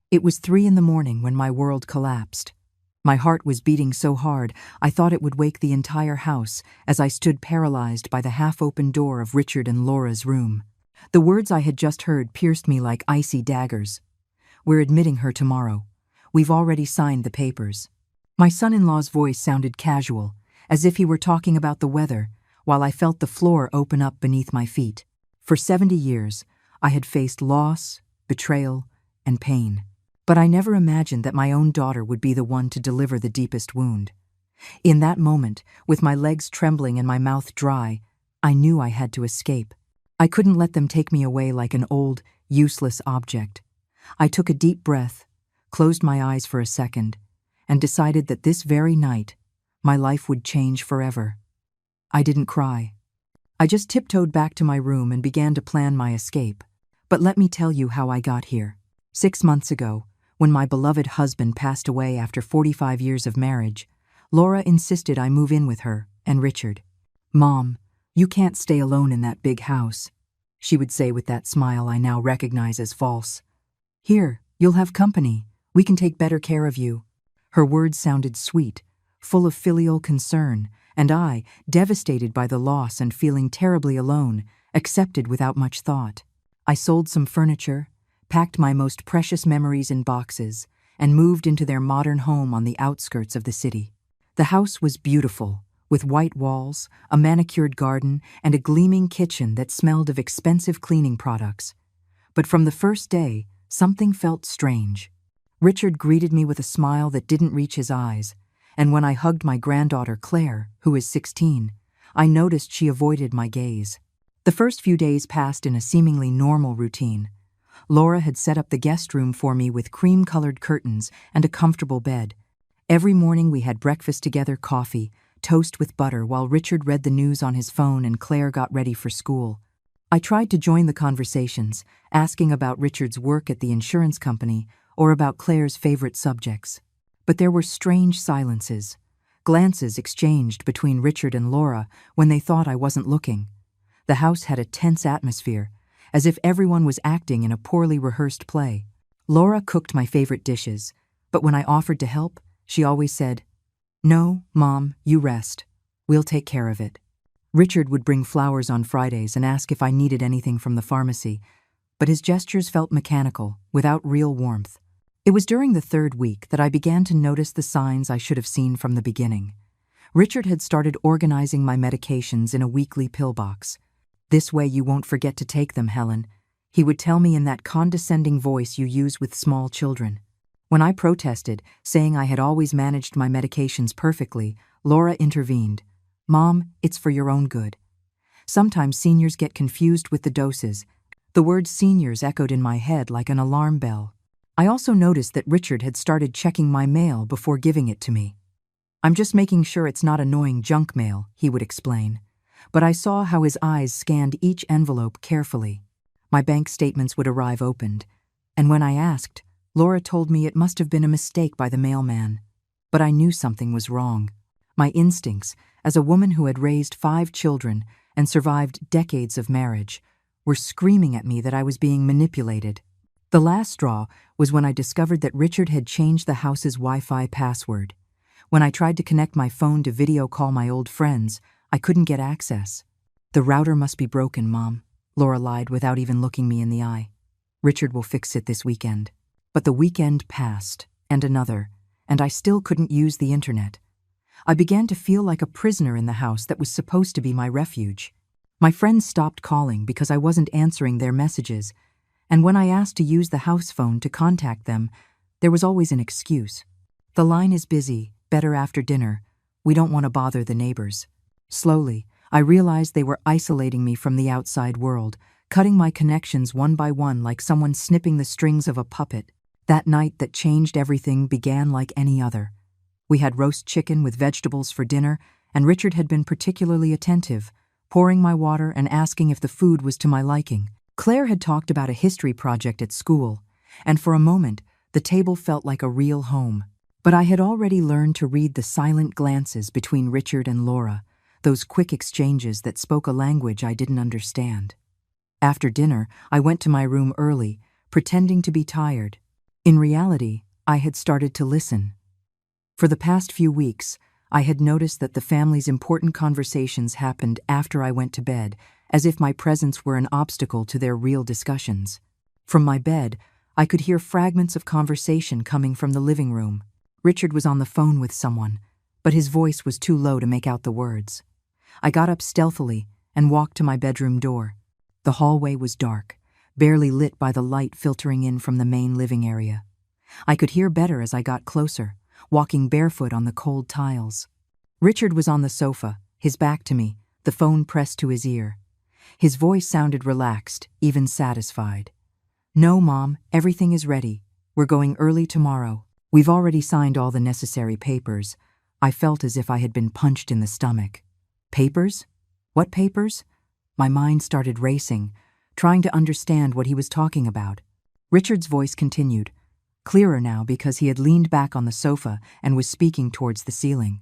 It was 3 in the morning when my world collapsed. My heart was beating so hard I thought it would wake the entire house as I stood paralyzed by the half-open door of Richard and Laura's room. The words I had just heard pierced me like icy daggers. "We're admitting her tomorrow. We've already signed the papers." My son-in-law's voice sounded casual, as if he were talking about the weather, while I felt the floor open up beneath my feet. For 70 years, I had faced loss, betrayal, and pain. But I never imagined that my own daughter would be the one to deliver the deepest wound. In that moment, with my legs trembling and my mouth dry, I knew I had to escape. I couldn't let them take me away like an old, useless object. I took a deep breath, closed my eyes for a second, and decided that this very night, my life would change forever. I didn't cry. I just tiptoed back to my room and began to plan my escape. But let me tell you how I got here. 6 months ago, when my beloved husband passed away after 45 years of marriage, Laura insisted I move in with her and Richard. "Mom, you can't stay alone in that big house," she would say with that smile I now recognize as false. "Here, you'll have company. We can take better care of you." Her words sounded sweet, full of filial concern, and I, devastated by the loss and feeling terribly alone, accepted without much thought. I sold some furniture, packed my most precious memories in boxes, and moved into their modern home on the outskirts of the city. The house was beautiful, with white walls, a manicured garden, and a gleaming kitchen that smelled of expensive cleaning products. But from the first day, something felt strange. Richard greeted me with a smile that didn't reach his eyes, and when I hugged my granddaughter Claire, who is 16, I noticed she avoided my gaze. The first few days passed in a seemingly normal routine. Laura had set up the guest room for me with cream-colored curtains and a comfortable bed. Every morning we had breakfast together, coffee, toast with butter, while Richard read the news on his phone and Claire got ready for school. I tried to join the conversations, asking about Richard's work at the insurance company or about Claire's favorite subjects. But there were strange silences, glances exchanged between Richard and Laura when they thought I wasn't looking. The house had a tense atmosphere, as if everyone was acting in a poorly rehearsed play. Laura cooked my favorite dishes, but when I offered to help, she always said, "No, Mom, you rest. We'll take care of it." Richard would bring flowers on Fridays and ask if I needed anything from the pharmacy, but his gestures felt mechanical, without real warmth. It was during the 3rd week that I began to notice the signs I should have seen from the beginning. Richard had started organizing my medications in a weekly pill box. "This way you won't forget to take them, Helen," he would tell me in that condescending voice you use with small children. When I protested, saying I had always managed my medications perfectly, Laura intervened. "Mom, it's for your own good." Sometimes seniors get confused with the doses. The word seniors echoed in my head like an alarm bell. I also noticed that Richard had started checking my mail before giving it to me. "I'm just making sure it's not annoying junk mail," he would explain. But I saw how his eyes scanned each envelope carefully. My bank statements would arrive opened, and when I asked, Laura told me it must have been a mistake by the mailman. But I knew something was wrong. My instincts, as a woman who had raised 5 children and survived decades of marriage, were screaming at me that I was being manipulated. The last straw was when I discovered that Richard had changed the house's Wi-Fi password. When I tried to connect my phone to video call my old friends, I couldn't get access. "The router must be broken, Mom," Laura lied without even looking me in the eye. "Richard will fix it this weekend." But the weekend passed, and another, and I still couldn't use the internet. I began to feel like a prisoner in the house that was supposed to be my refuge. My friends stopped calling because I wasn't answering their messages, and when I asked to use the house phone to contact them, there was always an excuse. "The line is busy, better after dinner. We don't want to bother the neighbors." Slowly, I realized they were isolating me from the outside world, cutting my connections one by one like someone snipping the strings of a puppet. That night that changed everything began like any other. We had roast chicken with vegetables for dinner, and Richard had been particularly attentive, pouring my water and asking if the food was to my liking. Claire had talked about a history project at school, and for a moment, the table felt like a real home. But I had already learned to read the silent glances between Richard and Laura, those quick exchanges that spoke a language I didn't understand. After dinner, I went to my room early, pretending to be tired. In reality, I had started to listen. For the past few weeks, I had noticed that the family's important conversations happened after I went to bed, as if my presence were an obstacle to their real discussions. From my bed, I could hear fragments of conversation coming from the living room. Richard was on the phone with someone, but his voice was too low to make out the words. I got up stealthily and walked to my bedroom door. The hallway was dark, barely lit by the light filtering in from the main living area. I could hear better as I got closer, walking barefoot on the cold tiles. Richard was on the sofa, his back to me, the phone pressed to his ear. His voice sounded relaxed, even satisfied. "No, Mom, everything is ready. We're going early tomorrow. We've already signed all the necessary papers." I felt as if I had been punched in the stomach. Papers? What papers? My mind started racing, trying to understand what he was talking about. Richard's voice continued, clearer now because he had leaned back on the sofa and was speaking towards the ceiling.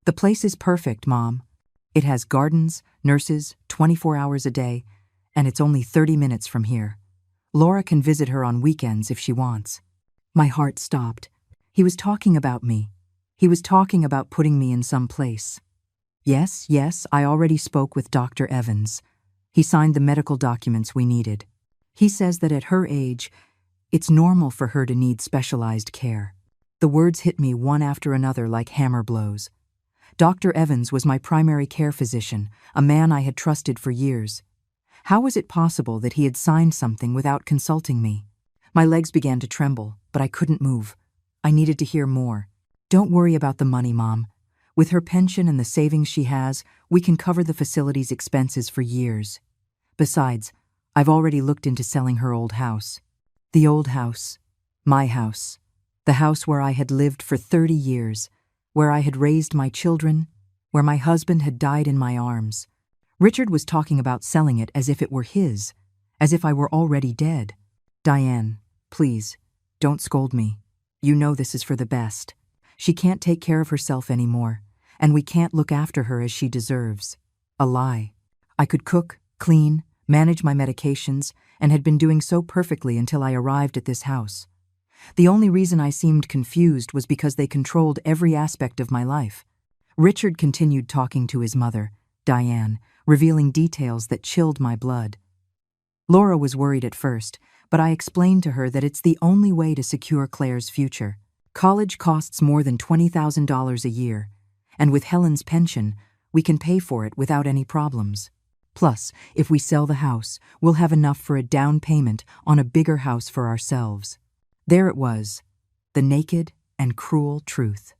"The place is perfect, Mom. It has gardens, nurses, 24 hours a day, and it's only 30 minutes from here. Laura can visit her on weekends if she wants." My heart stopped. He was talking about me. He was talking about putting me in some place. Yes, I already spoke with Dr. Evans. He signed the medical documents we needed. He says that at her age, it's normal for her to need specialized care. The words hit me one after another like hammer blows. Dr. Evans was my primary care physician, a man I had trusted for years. How was it possible that he had signed something without consulting me? My legs began to tremble, but I couldn't move. I needed to hear more. "Don't worry about the money, Mom. With her pension and the savings she has, we can cover the facility's expenses for years. Besides, I've already looked into selling her old house." The old house. My house. The house where I had lived for 30 years, where I had raised my children, where my husband had died in my arms. Richard was talking about selling it as if it were his, as if I were already dead. "Diane, please, don't scold me. You know this is for the best. She can't take care of herself anymore, and we can't look after her as she deserves." A lie. I could cook, clean, manage my medications, and had been doing so perfectly until I arrived at this house. The only reason I seemed confused was because they controlled every aspect of my life. Richard continued talking to his mother, Diane, revealing details that chilled my blood. Laura was worried at first, but I explained to her that it's the only way to secure Claire's future. College costs more than $20,000 a year, and with Helen's pension, we can pay for it without any problems. Plus, if we sell the house, we'll have enough for a down payment on a bigger house for ourselves. There it was, the naked and cruel truth.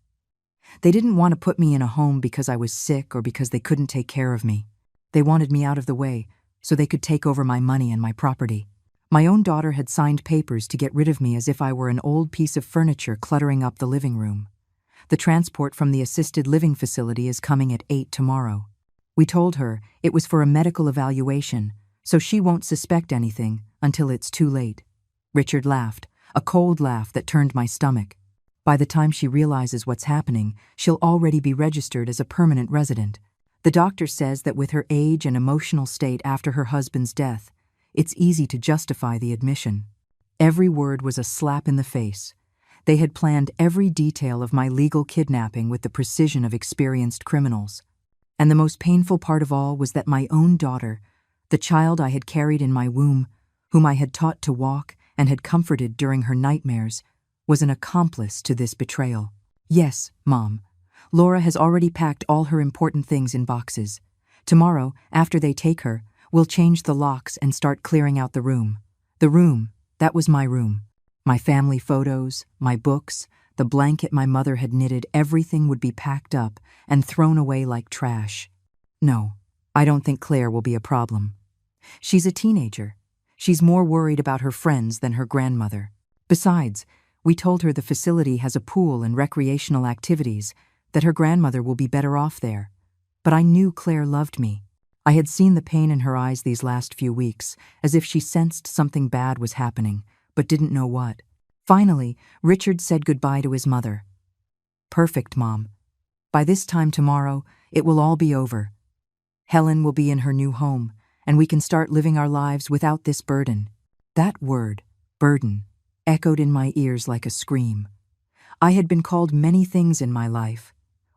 They didn't want to put me in a home because I was sick or because they couldn't take care of me. They wanted me out of the way so they could take over my money and my property. My own daughter had signed papers to get rid of me as if I were an old piece of furniture cluttering up the living room. The transport from the assisted living facility is coming at 8 tomorrow. We told her it was for a medical evaluation, so she won't suspect anything until it's too late. Richard laughed, a cold laugh that turned my stomach. By the time she realizes what's happening, she'll already be registered as a permanent resident. The doctor says that with her age and emotional state after her husband's death, it's easy to justify the admission. Every word was a slap in the face. They had planned every detail of my legal kidnapping with the precision of experienced criminals. And the most painful part of all was that my own daughter, the child I had carried in my womb, whom I had taught to walk and had comforted during her nightmares, was an accomplice to this betrayal. "Yes, Mom. Laura has already packed all her important things in boxes. Tomorrow, after they take her, we'll change the locks and start clearing out the room. The room, that was my room. My family photos, my books, the blanket my mother had knitted, everything would be packed up and thrown away like trash. No, I don't think Claire will be a problem. She's a teenager. She's more worried about her friends than her grandmother. Besides, we told her the facility has a pool and recreational activities, that her grandmother will be better off there. But I knew Claire loved me. I had seen the pain in her eyes these last few weeks, as if she sensed something bad was happening, but didn't know what. Finally, Richard said goodbye to his mother. "Perfect, Mom. By this time tomorrow, it will all be over. Helen will be in her new home, and we can start living our lives without this burden." That word, burden, echoed in my ears like a scream. I had been called many things in my life: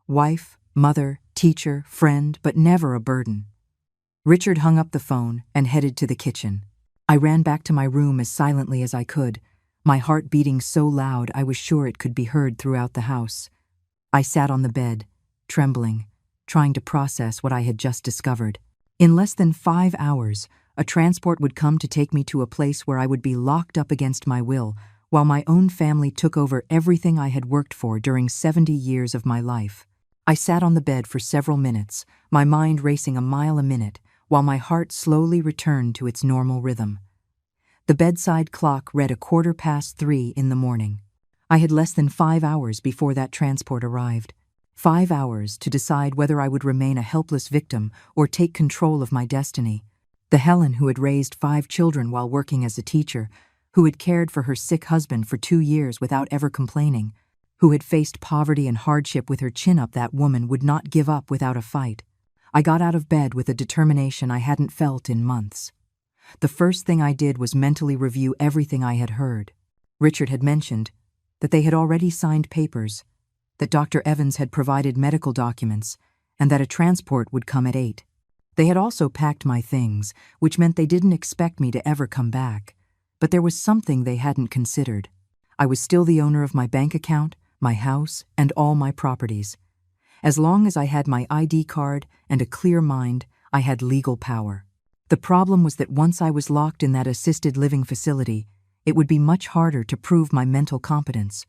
wife, mother, teacher, friend, but never a burden. Richard hung up the phone and headed to the kitchen. I ran back to my room as silently as I could, my heart beating so loud I was sure it could be heard throughout the house. I sat on the bed, trembling, trying to process what I had just discovered. In less than 5 hours, a transport would come to take me to a place where I would be locked up against my will, while my own family took over everything I had worked for during 70 years of my life. I sat on the bed for several minutes, my mind racing a mile a minute, while my heart slowly returned to its normal rhythm. The bedside clock read 3:15 in the morning. I had less than 5 hours before that transport arrived. 5 hours to decide whether I would remain a helpless victim or take control of my destiny. The Helen who had raised 5 children while working as a teacher, who had cared for her sick husband for 2 years without ever complaining, who had faced poverty and hardship with her chin up, that woman would not give up without a fight. I got out of bed with a determination I hadn't felt in months. The first thing I did was mentally review everything I had heard. Richard had mentioned that they had already signed papers, that Dr. Evans had provided medical documents, and that a transport would come at 8. They had also packed my things, which meant they didn't expect me to ever come back. But there was something they hadn't considered. I was still the owner of my bank account, my house, and all my properties. As long as I had my ID card and a clear mind, I had legal power. The problem was that once I was locked in that assisted living facility, it would be much harder to prove my mental competence.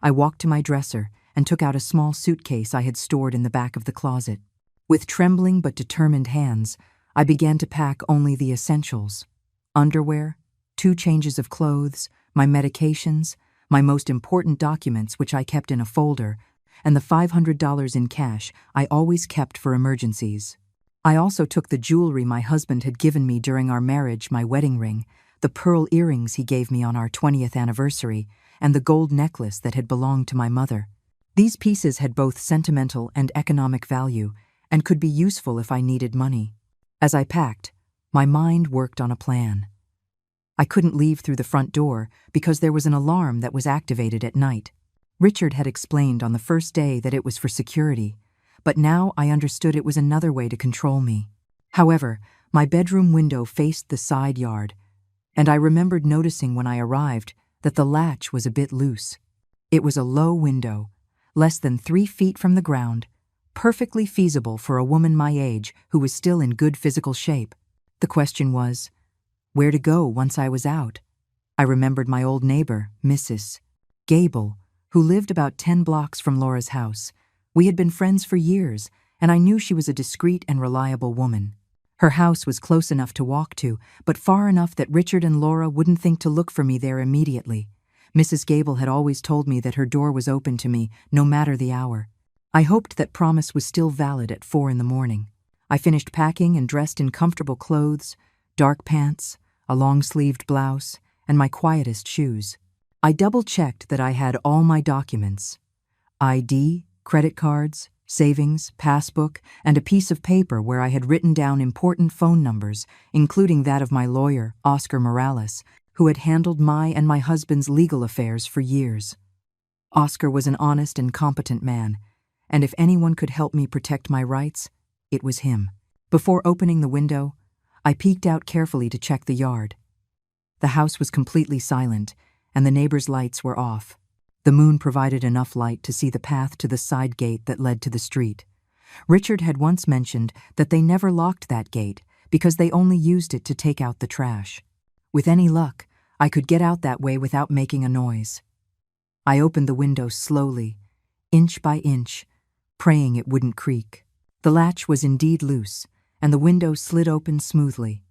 I walked to my dresser and took out a small suitcase I had stored in the back of the closet. With trembling but determined hands, I began to pack only the essentials: underwear, 2 changes of clothes, my medications, my most important documents which I kept in a folder, and the $500 in cash I always kept for emergencies. I also took the jewelry my husband had given me during our marriage, my wedding ring, the pearl earrings he gave me on our 20th anniversary, and the gold necklace that had belonged to my mother. These pieces had both sentimental and economic value, and could be useful if I needed money. As I packed, my mind worked on a plan. I couldn't leave through the front door because there was an alarm that was activated at night. Richard had explained on the first day that it was for security, but now I understood it was another way to control me. However, my bedroom window faced the side yard, and I remembered noticing when I arrived that the latch was a bit loose. It was a low window, less than 3 feet from the ground, perfectly feasible for a woman my age who was still in good physical shape. The question was, where to go once I was out? I remembered my old neighbor, Mrs. Gable, who lived about 10 blocks from Laura's house. We had been friends for years, and I knew she was a discreet and reliable woman. Her house was close enough to walk to, but far enough that Richard and Laura wouldn't think to look for me there immediately. Mrs. Gable had always told me that her door was open to me, no matter the hour. I hoped that promise was still valid at 4 in the morning. I finished packing and dressed in comfortable clothes, dark pants, a long-sleeved blouse, and my quietest shoes. I double-checked that I had all my documents: ID, credit cards, savings, passbook, and a piece of paper where I had written down important phone numbers, including that of my lawyer, Oscar Morales, who had handled my and my husband's legal affairs for years. Oscar was an honest and competent man, and if anyone could help me protect my rights, it was him. Before opening the window, I peeked out carefully to check the yard. The house was completely silent, and the neighbors' lights were off. The moon provided enough light to see the path to the side gate that led to the street. Richard had once mentioned that they never locked that gate because they only used it to take out the trash. With any luck, I could get out that way without making a noise. I opened the window slowly, inch by inch, praying it wouldn't creak. The latch was indeed loose, and the window slid open smoothly.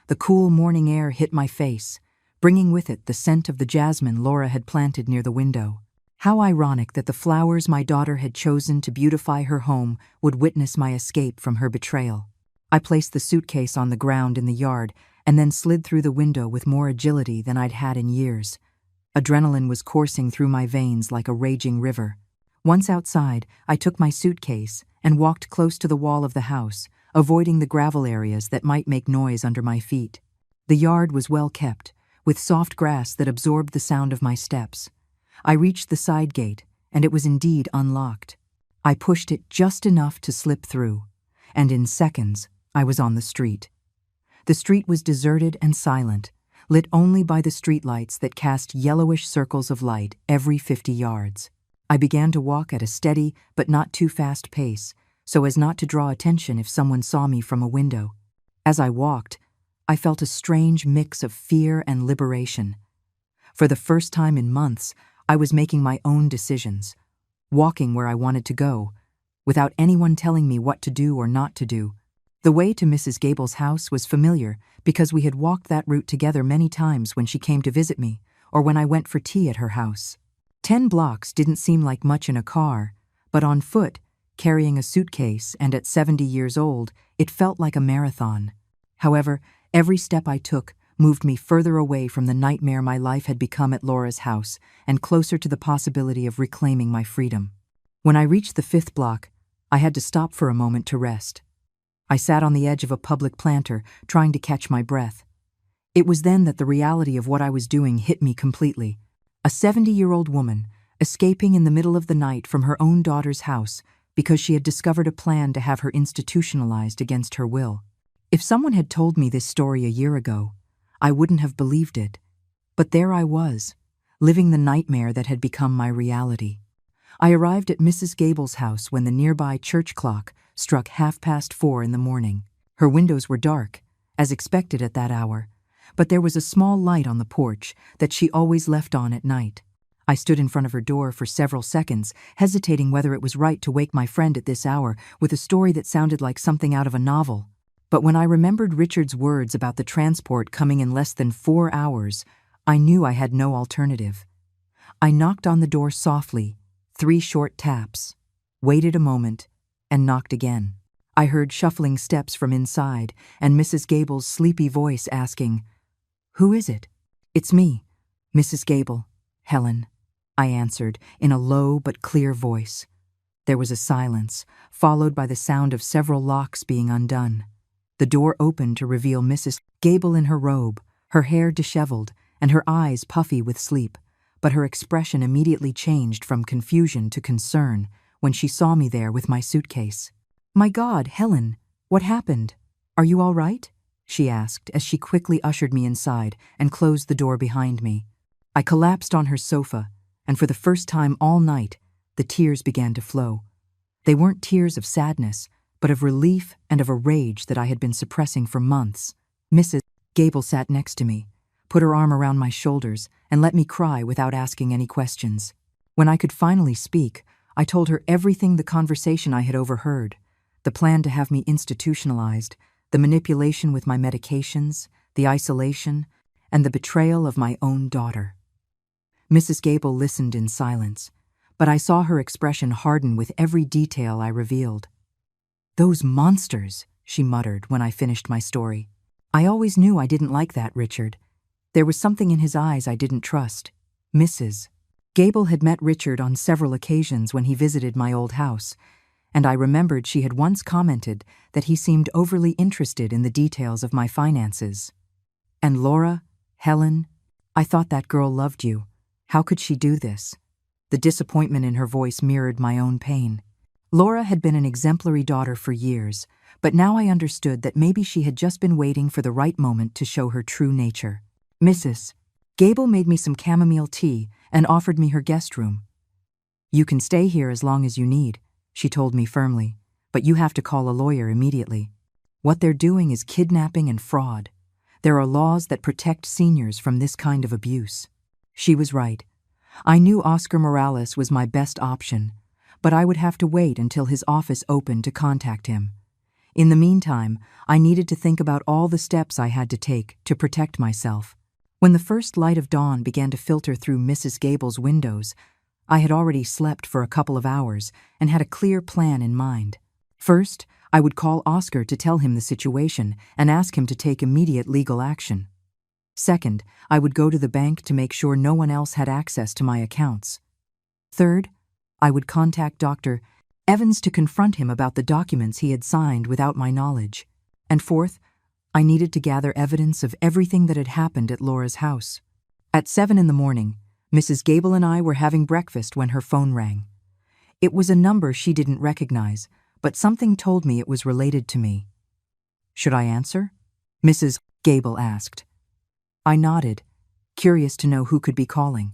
The cool morning air hit my face, bringing with it the scent of the jasmine Laura had planted near the window. How ironic that the flowers my daughter had chosen to beautify her home would witness my escape from her betrayal. I placed the suitcase on the ground in the yard and then slid through the window with more agility than I'd had in years. Adrenaline was coursing through my veins like a raging river. Once outside, I took my suitcase and walked close to the wall of the house, avoiding the gravel areas that might make noise under my feet. The yard was well kept, with soft grass that absorbed the sound of my steps. I reached the side gate, and it was indeed unlocked. I pushed it just enough to slip through, and in seconds, I was on the street. The street was deserted and silent, lit only by the streetlights that cast yellowish circles of light every 50 yards. I began to walk at a steady but not too fast pace, so as not to draw attention if someone saw me from a window. As I walked, I felt a strange mix of fear and liberation. For the first time in months, I was making my own decisions, walking where I wanted to go, without anyone telling me what to do or not to do. The way to Mrs. Gable's house was familiar because we had walked that route together many times when she came to visit me or when I went for tea at her house. 10 blocks didn't seem like much in a car, but on foot, carrying a suitcase and at 70 years old, it felt like a marathon. However, every step I took moved me further away from the nightmare my life had become at Laura's house and closer to the possibility of reclaiming my freedom. When I reached the 5th block, I had to stop for a moment to rest. I sat on the edge of a public planter, trying to catch my breath. It was then that the reality of what I was doing hit me completely. A 70-year-old woman, escaping in the middle of the night from her own daughter's house because she had discovered a plan to have her institutionalized against her will. If someone had told me this story a year ago, I wouldn't have believed it. But there I was, living the nightmare that had become my reality. I arrived at Mrs. Gable's house when the nearby church clock struck 4:30 in the morning. Her windows were dark, as expected at that hour, but there was a small light on the porch that she always left on at night. I stood in front of her door for several seconds, hesitating whether it was right to wake my friend at this hour with a story that sounded like something out of a novel. But when I remembered Richard's words about the transport coming in less than 4 hours, I knew I had no alternative. I knocked on the door softly, 3 short taps, waited a moment, and knocked again. I heard shuffling steps from inside and Mrs. Gable's sleepy voice asking, "Who is it?" "It's me, Mrs. Gable, Helen," I answered in a low but clear voice. There was a silence, followed by the sound of several locks being undone. The door opened to reveal Mrs. Gable in her robe, her hair disheveled and her eyes puffy with sleep, but her expression immediately changed from confusion to concern when she saw me there with my suitcase. "My God, Helen, what happened? Are you all right?" she asked as she quickly ushered me inside and closed the door behind me. I collapsed on her sofa, and for the first time all night, the tears began to flow. They weren't tears of sadness, but of relief and of a rage that I had been suppressing for months. Mrs. Gable sat next to me, put her arm around my shoulders, and let me cry without asking any questions. When I could finally speak, I told her everything the conversation I had overheard, the plan to have me institutionalized, the manipulation with my medications, the isolation, and the betrayal of my own daughter. Mrs. Gable listened in silence, but I saw her expression harden with every detail I revealed. "Those monsters," she muttered when I finished my story. "I always knew I didn't like that Richard. There was something in his eyes I didn't trust." Mrs. Gable had met Richard on several occasions when he visited my old house, and I remembered she had once commented that he seemed overly interested in the details of my finances. "And Laura, Helen, I thought that girl loved you. How could she do this?" The disappointment in her voice mirrored my own pain. Laura had been an exemplary daughter for years, but now I understood that maybe she had just been waiting for the right moment to show her true nature. Mrs. Gable made me some chamomile tea and offered me her guest room. "You can stay here as long as you need," she told me firmly, "but you have to call a lawyer immediately. What they're doing is kidnapping and fraud. There are laws that protect seniors from this kind of abuse." She was right. I knew Oscar Morales was my best option, but I would have to wait until his office opened to contact him. In the meantime, I needed to think about all the steps I had to take to protect myself. When the first light of dawn began to filter through Mrs. Gable's windows, I had already slept for a couple of hours and had a clear plan in mind. First, I would call Oscar to tell him the situation and ask him to take immediate legal action. Second, I would go to the bank to make sure no one else had access to my accounts. Third, I would contact Dr. Evans to confront him about the documents he had signed without my knowledge. And fourth, I needed to gather evidence of everything that had happened at Laura's house. At 7 in the morning, Mrs. Gable and I were having breakfast when her phone rang. It was a number she didn't recognize, but something told me it was related to me. "Should I answer?" Mrs. Gable asked. I nodded, curious to know who could be calling.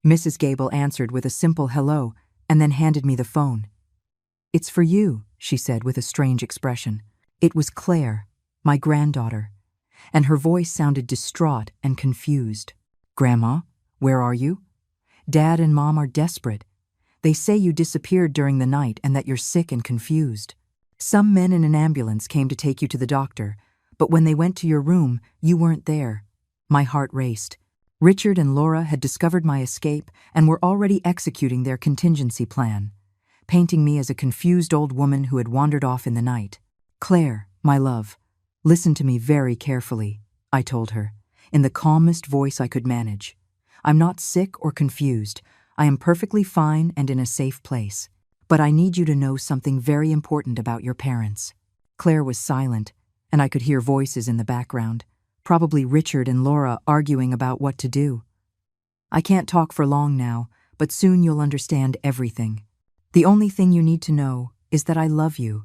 Mrs. Gable answered with a simple hello and then handed me the phone. "It's for you," she said with a strange expression. It was Claire, my granddaughter, and her voice sounded distraught and confused. "Grandma, where are you? Dad and Mom are desperate. They say you disappeared during the night and that you're sick and confused. Some men in an ambulance came to take you to the doctor, but when they went to your room, you weren't there." My heart raced. Richard and Laura had discovered my escape and were already executing their contingency plan, painting me as a confused old woman who had wandered off in the night. "Claire, my love, listen to me very carefully," I told her, in the calmest voice I could manage. "I'm not sick or confused. I am perfectly fine and in a safe place. But I need you to know something very important about your parents." Claire was silent, and I could hear voices in the background, probably Richard and Laura arguing about what to do. "I can't talk for long now, but soon you'll understand everything. The only thing you need to know is that I love you,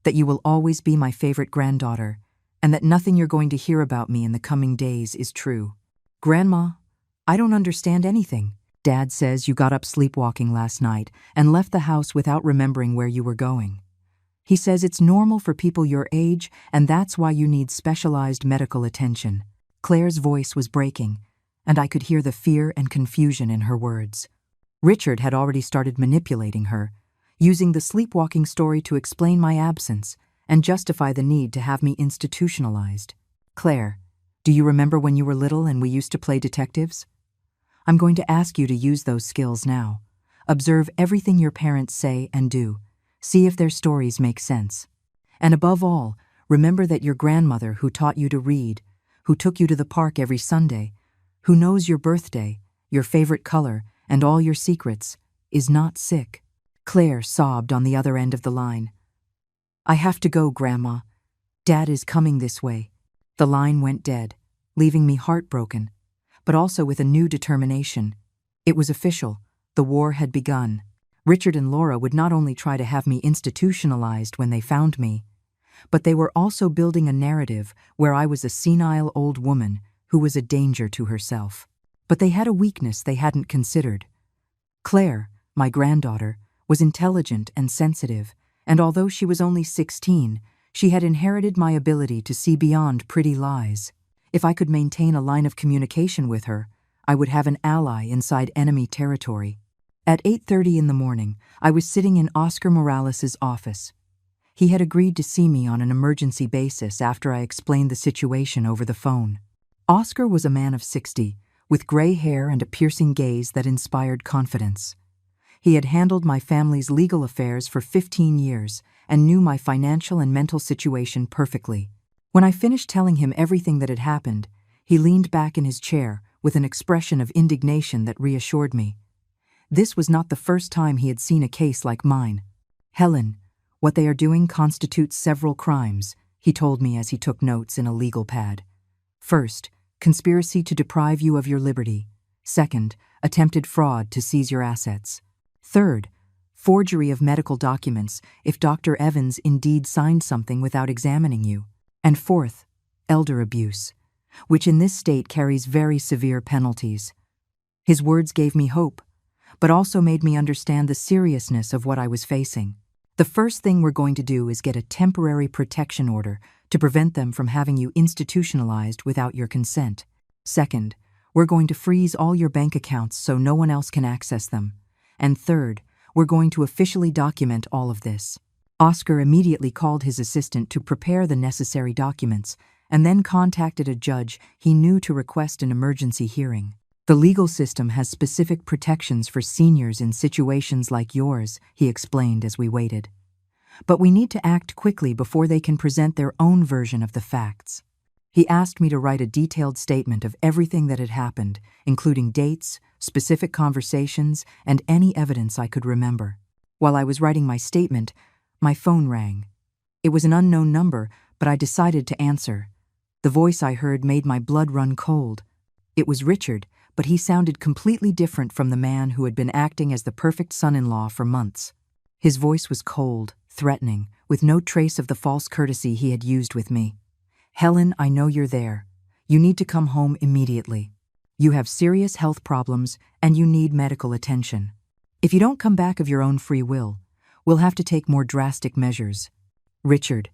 that you will always be my favorite granddaughter, and that nothing you're going to hear about me in the coming days is true." "Grandma, I don't understand anything. Dad says you got up sleepwalking last night and left the house without remembering where you were going. He says it's normal for people your age, and that's why you need specialized medical attention." Claire's voice was breaking, and I could hear the fear and confusion in her words. Richard had already started manipulating her, using the sleepwalking story to explain my absence and justify the need to have me institutionalized. "Claire, do you remember when you were little and we used to play detectives? I'm going to ask you to use those skills now. Observe everything your parents say and do. See if their stories make sense. And above all, remember that your grandmother who taught you to read, who took you to the park every Sunday, who knows your birthday, your favorite color, and all your secrets, is not sick." Claire sobbed on the other end of the line. "I have to go, Grandma. Dad is coming this way." The line went dead, leaving me heartbroken, but also with a new determination. It was official. The war had begun. Richard and Laura would not only try to have me institutionalized when they found me, but they were also building a narrative where I was a senile old woman who was a danger to herself. But they had a weakness they hadn't considered. Claire, my granddaughter, was intelligent and sensitive, and although she was only 16, she had inherited my ability to see beyond pretty lies. If I could maintain a line of communication with her, I would have an ally inside enemy territory. At 8:30 in the morning, I was sitting in Oscar Morales' office. He had agreed to see me on an emergency basis after I explained the situation over the phone. Oscar was a man of 60, with gray hair and a piercing gaze that inspired confidence. He had handled my family's legal affairs for 15 years and knew my financial and mental situation perfectly. When I finished telling him everything that had happened, he leaned back in his chair with an expression of indignation that reassured me. This was not the first time he had seen a case like mine. "Helen, what they are doing constitutes several crimes," he told me as he took notes in a legal pad. "First, conspiracy to deprive you of your liberty. Second, attempted fraud to seize your assets. Third, forgery of medical documents if Dr. Evans indeed signed something without examining you. And fourth, elder abuse, which in this state carries very severe penalties." His words gave me hope, but also made me understand the seriousness of what I was facing. "The first thing we're going to do is get a temporary protection order to prevent them from having you institutionalized without your consent. Second, we're going to freeze all your bank accounts so no one else can access them. And third, we're going to officially document all of this." Oscar immediately called his assistant to prepare the necessary documents and then contacted a judge he knew to request an emergency hearing. "The legal system has specific protections for seniors in situations like yours," he explained as we waited. "But we need to act quickly before they can present their own version of the facts." He asked me to write a detailed statement of everything that had happened, including dates, specific conversations, and any evidence I could remember. While I was writing my statement, my phone rang. It was an unknown number, but I decided to answer. The voice I heard made my blood run cold. It was Richard, but he sounded completely different from the man who had been acting as the perfect son-in-law for months. His voice was cold, threatening, with no trace of the false courtesy he had used with me. "Helen, I know you're there. You need to come home immediately. You have serious health problems and you need medical attention. If you don't come back of your own free will, we'll have to take more drastic measures." "Richard,"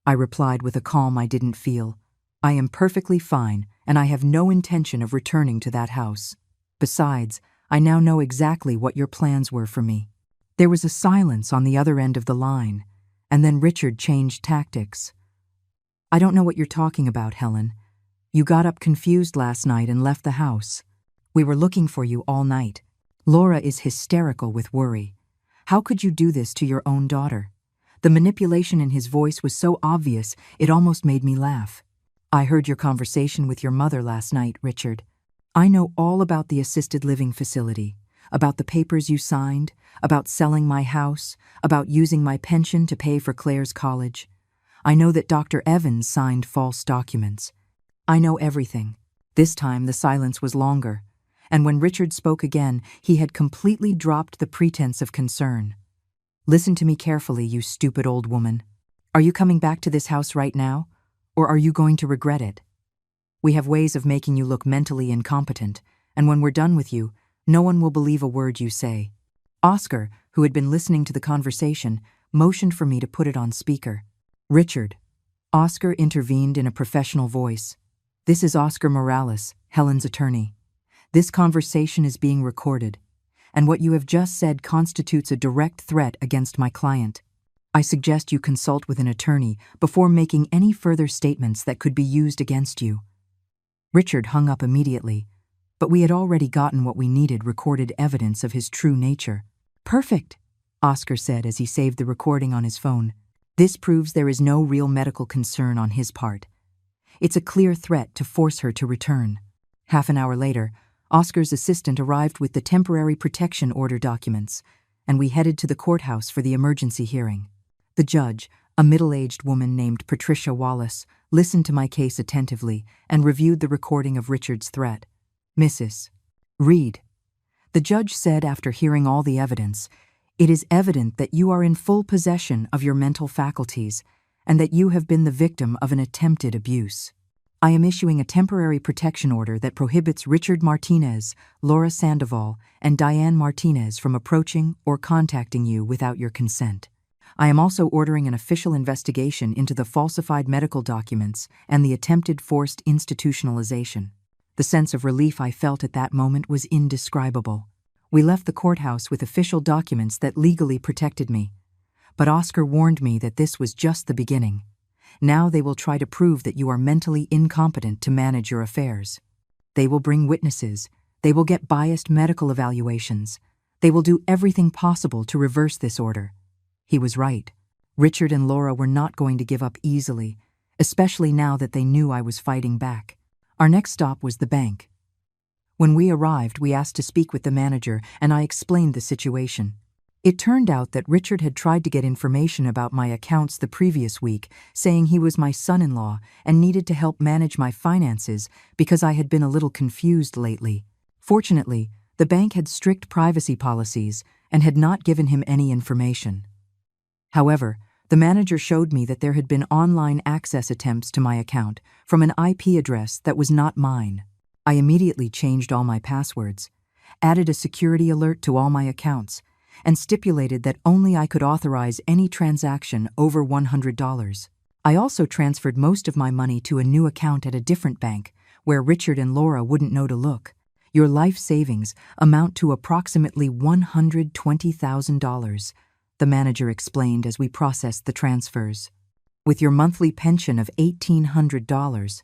I replied with a calm I didn't feel, "I am perfectly fine and I have no intention of returning to that house. Besides, I now know exactly what your plans were for me." There was a silence on the other end of the line, and then Richard changed tactics. "I don't know what you're talking about, Helen. You got up confused last night and left the house. We were looking for you all night. Laura is hysterical with worry. How could you do this to your own daughter?" The manipulation in his voice was so obvious it almost made me laugh. "I heard your conversation with your mother last night, Richard. I know all about the assisted living facility, about the papers you signed, about selling my house, about using my pension to pay for Claire's college. I know that Dr. Evans signed false documents. I know everything." This time the silence was longer, and when Richard spoke again, he had completely dropped the pretense of concern. "Listen to me carefully, you stupid old woman. Are you coming back to this house right now, or are you going to regret it? We have ways of making you look mentally incompetent, and when we're done with you, no one will believe a word you say." Oscar, who had been listening to the conversation, motioned for me to put it on speaker. "Richard," Oscar intervened in a professional voice. "This is Oscar Morales, Helen's attorney. This conversation is being recorded, and what you have just said constitutes a direct threat against my client. I suggest you consult with an attorney before making any further statements that could be used against you." Richard hung up immediately, but we had already gotten what we needed: recorded evidence of his true nature. "Perfect," Oscar said as he saved the recording on his phone. "This proves there is no real medical concern on his part. It's a clear threat to force her to return." Half an hour later, Oscar's assistant arrived with the temporary protection order documents, and we headed to the courthouse for the emergency hearing. The judge, a middle-aged woman named Patricia Wallace, listened to my case attentively and reviewed the recording of Richard's threat. "Mrs. Reed," the judge said after hearing all the evidence, "it is evident that you are in full possession of your mental faculties and that you have been the victim of an attempted abuse. I am issuing a temporary protection order that prohibits Richard Martinez, Laura Sandoval, and Diane Martinez from approaching or contacting you without your consent. I am also ordering an official investigation into the falsified medical documents and the attempted forced institutionalization." The sense of relief I felt at that moment was indescribable. We left the courthouse with official documents that legally protected me. But Oscar warned me that this was just the beginning. Now they will try to prove that you are mentally incompetent to manage your affairs. They will bring witnesses. They will get biased medical evaluations. They will do everything possible to reverse this order. He was right. Richard and Laura were not going to give up easily, especially now that they knew I was fighting back. Our next stop was the bank. When we arrived, we asked to speak with the manager, and I explained the situation. It turned out that Richard had tried to get information about my accounts the previous week, saying he was my son-in-law and needed to help manage my finances because I had been a little confused lately. Fortunately, the bank had strict privacy policies and had not given him any information. However, the manager showed me that there had been online access attempts to my account from an IP address that was not mine. I immediately changed all my passwords, added a security alert to all my accounts, and stipulated that only I could authorize any transaction over $100. I also transferred most of my money to a new account at a different bank, where Richard and Laura wouldn't know to look. "Your life savings amount to approximately $120,000, the manager explained as we processed the transfers. "With your monthly pension of $1,800,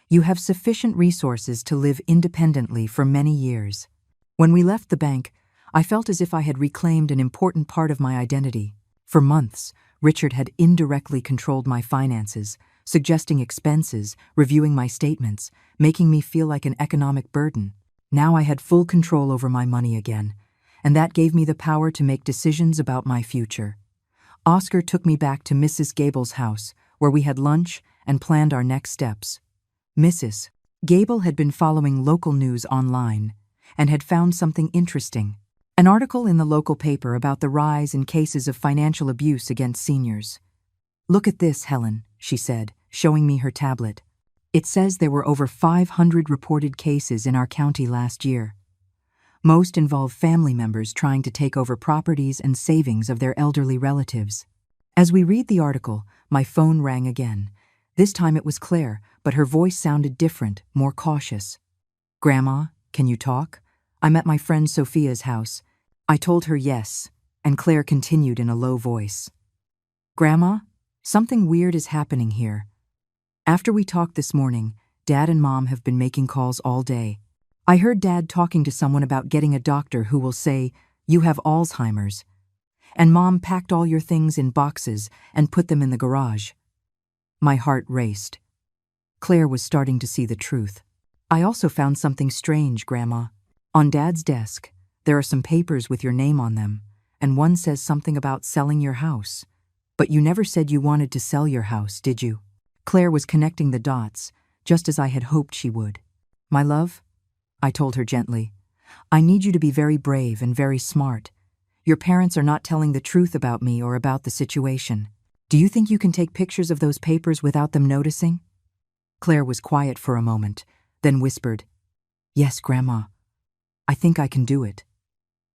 you have sufficient resources to live independently for many years." When we left the bank, I felt as if I had reclaimed an important part of my identity. For months, Richard had indirectly controlled my finances, suggesting expenses, reviewing my statements, making me feel like an economic burden. Now I had full control over my money again, and that gave me the power to make decisions about my future. Oscar took me back to Mrs. Gable's house, where we had lunch and planned our next steps. Mrs. Gable had been following local news online and had found something interesting. An article in the local paper about the rise in cases of financial abuse against seniors. "Look at this, Helen," she said, showing me her tablet. "It says there were over 500 reported cases in our county last year. Most involve family members trying to take over properties and savings of their elderly relatives." As we read the article, my phone rang again. This time it was Claire, but her voice sounded different, more cautious. "Grandma, can you talk? I'm at my friend Sophia's house." I told her yes, and Claire continued in a low voice. "Grandma, something weird is happening here. After we talked this morning, Dad and Mom have been making calls all day. I heard Dad talking to someone about getting a doctor who will say, 'You have Alzheimer's.' And Mom packed all your things in boxes and put them in the garage." My heart raced. Claire was starting to see the truth. "I also found something strange, Grandma. On Dad's desk, there are some papers with your name on them, and one says something about selling your house. But you never said you wanted to sell your house, did you?" Claire was connecting the dots, just as I had hoped she would. "My love," I told her gently, "I need you to be very brave and very smart. Your parents are not telling the truth about me or about the situation. Do you think you can take pictures of those papers without them noticing?" Claire was quiet for a moment, then whispered, "Yes, Grandma. I think I can do it.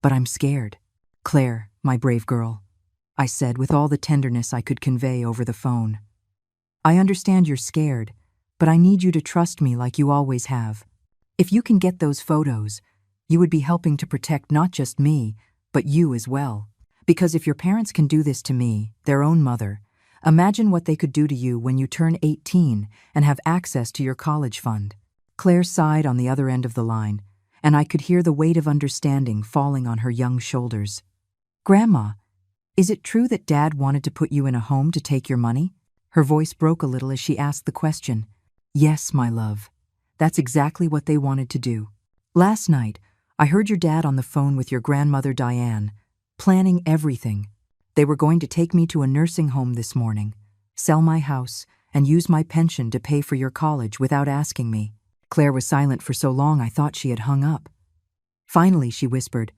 But I'm scared." "Claire, my brave girl," I said with all the tenderness I could convey over the phone. "I understand you're scared, but I need you to trust me like you always have. If you can get those photos, you would be helping to protect not just me, but you as well. Because if your parents can do this to me, their own mother, imagine what they could do to you when you turn 18 and have access to your college fund." Claire sighed on the other end of the line, and I could hear the weight of understanding falling on her young shoulders. "Grandma, is it true that Dad wanted to put you in a home to take your money?" Her voice broke a little as she asked the question. "Yes, my love. That's exactly what they wanted to do. Last night, I heard your dad on the phone with your grandmother Diane, planning everything. They were going to take me to a nursing home this morning, sell my house, and use my pension to pay for your college without asking me." Claire was silent for so long I thought she had hung up. Finally, she whispered,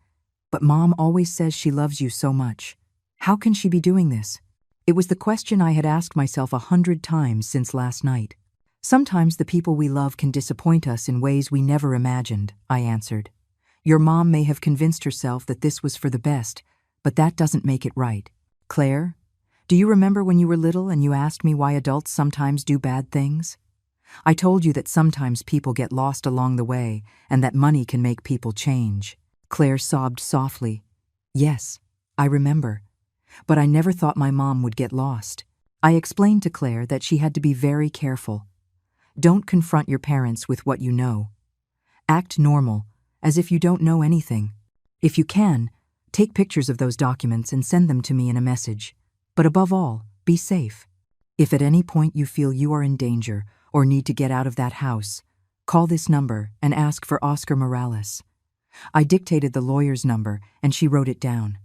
"But Mom always says she loves you so much. How can she be doing this?" It was the question I had asked myself 100 times since last night. "Sometimes the people we love can disappoint us in ways we never imagined," I answered. "Your mom may have convinced herself that this was for the best, but that doesn't make it right. Claire, do you remember when you were little and you asked me why adults sometimes do bad things? I told you that sometimes people get lost along the way and that money can make people change." Claire sobbed softly. "Yes, I remember. But I never thought my mom would get lost." I explained to Claire that she had to be very careful. "Don't confront your parents with what you know. Act normal, as if you don't know anything. If you can, take pictures of those documents and send them to me in a message. But above all, be safe. If at any point you feel you are in danger or need to get out of that house, call this number and ask for Oscar Morales." I dictated the lawyer's number and she wrote it down.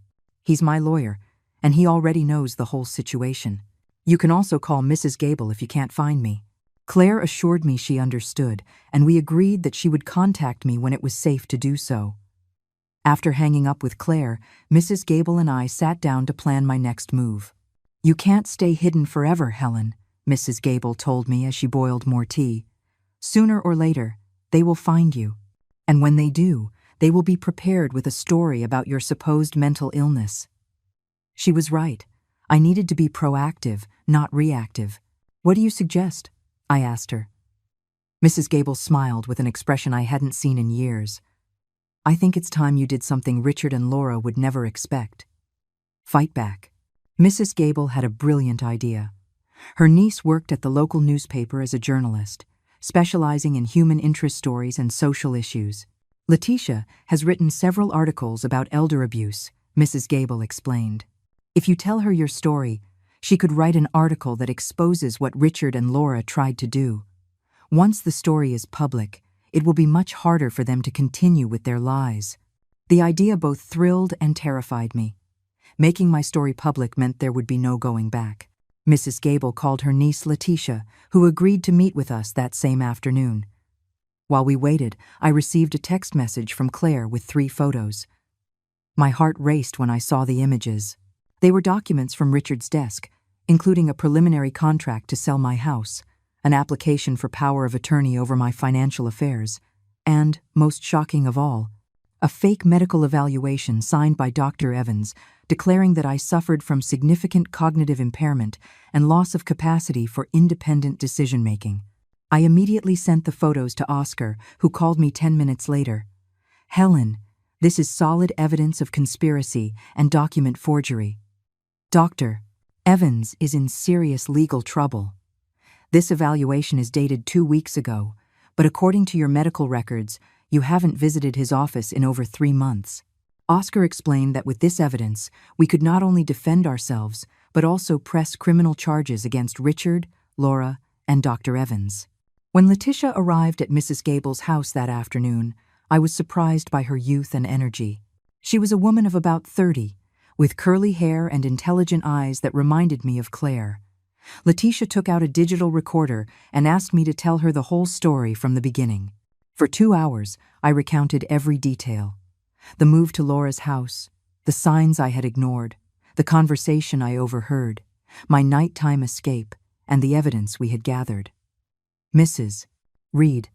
"He's my lawyer, and he already knows the whole situation. You can also call Mrs. Gable if you can't find me." Claire assured me she understood, and we agreed that she would contact me when it was safe to do so. After hanging up with Claire, Mrs. Gable and I sat down to plan my next move. "You can't stay hidden forever, Helen," Mrs. Gable told me as she boiled more tea. "Sooner or later, they will find you. And when they do, they will be prepared with a story about your supposed mental illness." She was right. I needed to be proactive, not reactive. "What do you suggest?" I asked her. Mrs. Gable smiled with an expression I hadn't seen in years. "I think it's time you did something Richard and Laura would never expect. Fight back." Mrs. Gable had a brilliant idea. Her niece worked at the local newspaper as a journalist, specializing in human interest stories and social issues. "Letitia has written several articles about elder abuse," Mrs. Gable explained. "If you tell her your story, she could write an article that exposes what Richard and Laura tried to do. Once the story is public, it will be much harder for them to continue with their lies." The idea both thrilled and terrified me. Making my story public meant there would be no going back. Mrs. Gable called her niece Letitia, who agreed to meet with us that same afternoon. While we waited, I received a text message from Claire with 3 photos. My heart raced when I saw the images. They were documents from Richard's desk, including a preliminary contract to sell my house, an application for power of attorney over my financial affairs, and, most shocking of all, a fake medical evaluation signed by Dr. Evans declaring that I suffered from significant cognitive impairment and loss of capacity for independent decision-making. I immediately sent the photos to Oscar, who called me 10 minutes later. "Helen, this is solid evidence of conspiracy and document forgery. Dr. Evans is in serious legal trouble. This evaluation is dated 2 weeks ago, but according to your medical records, you haven't visited his office in over 3 months." Oscar explained that with this evidence, we could not only defend ourselves, but also press criminal charges against Richard, Laura, and Dr. Evans. When Letitia arrived at Mrs. Gable's house that afternoon, I was surprised by her youth and energy. She was a woman of about 30, with curly hair and intelligent eyes that reminded me of Claire. Letitia took out a digital recorder and asked me to tell her the whole story from the beginning. For 2 hours, I recounted every detail. The move to Laura's house, the signs I had ignored, the conversation I overheard, my nighttime escape, and the evidence we had gathered. "Mrs. Reed,"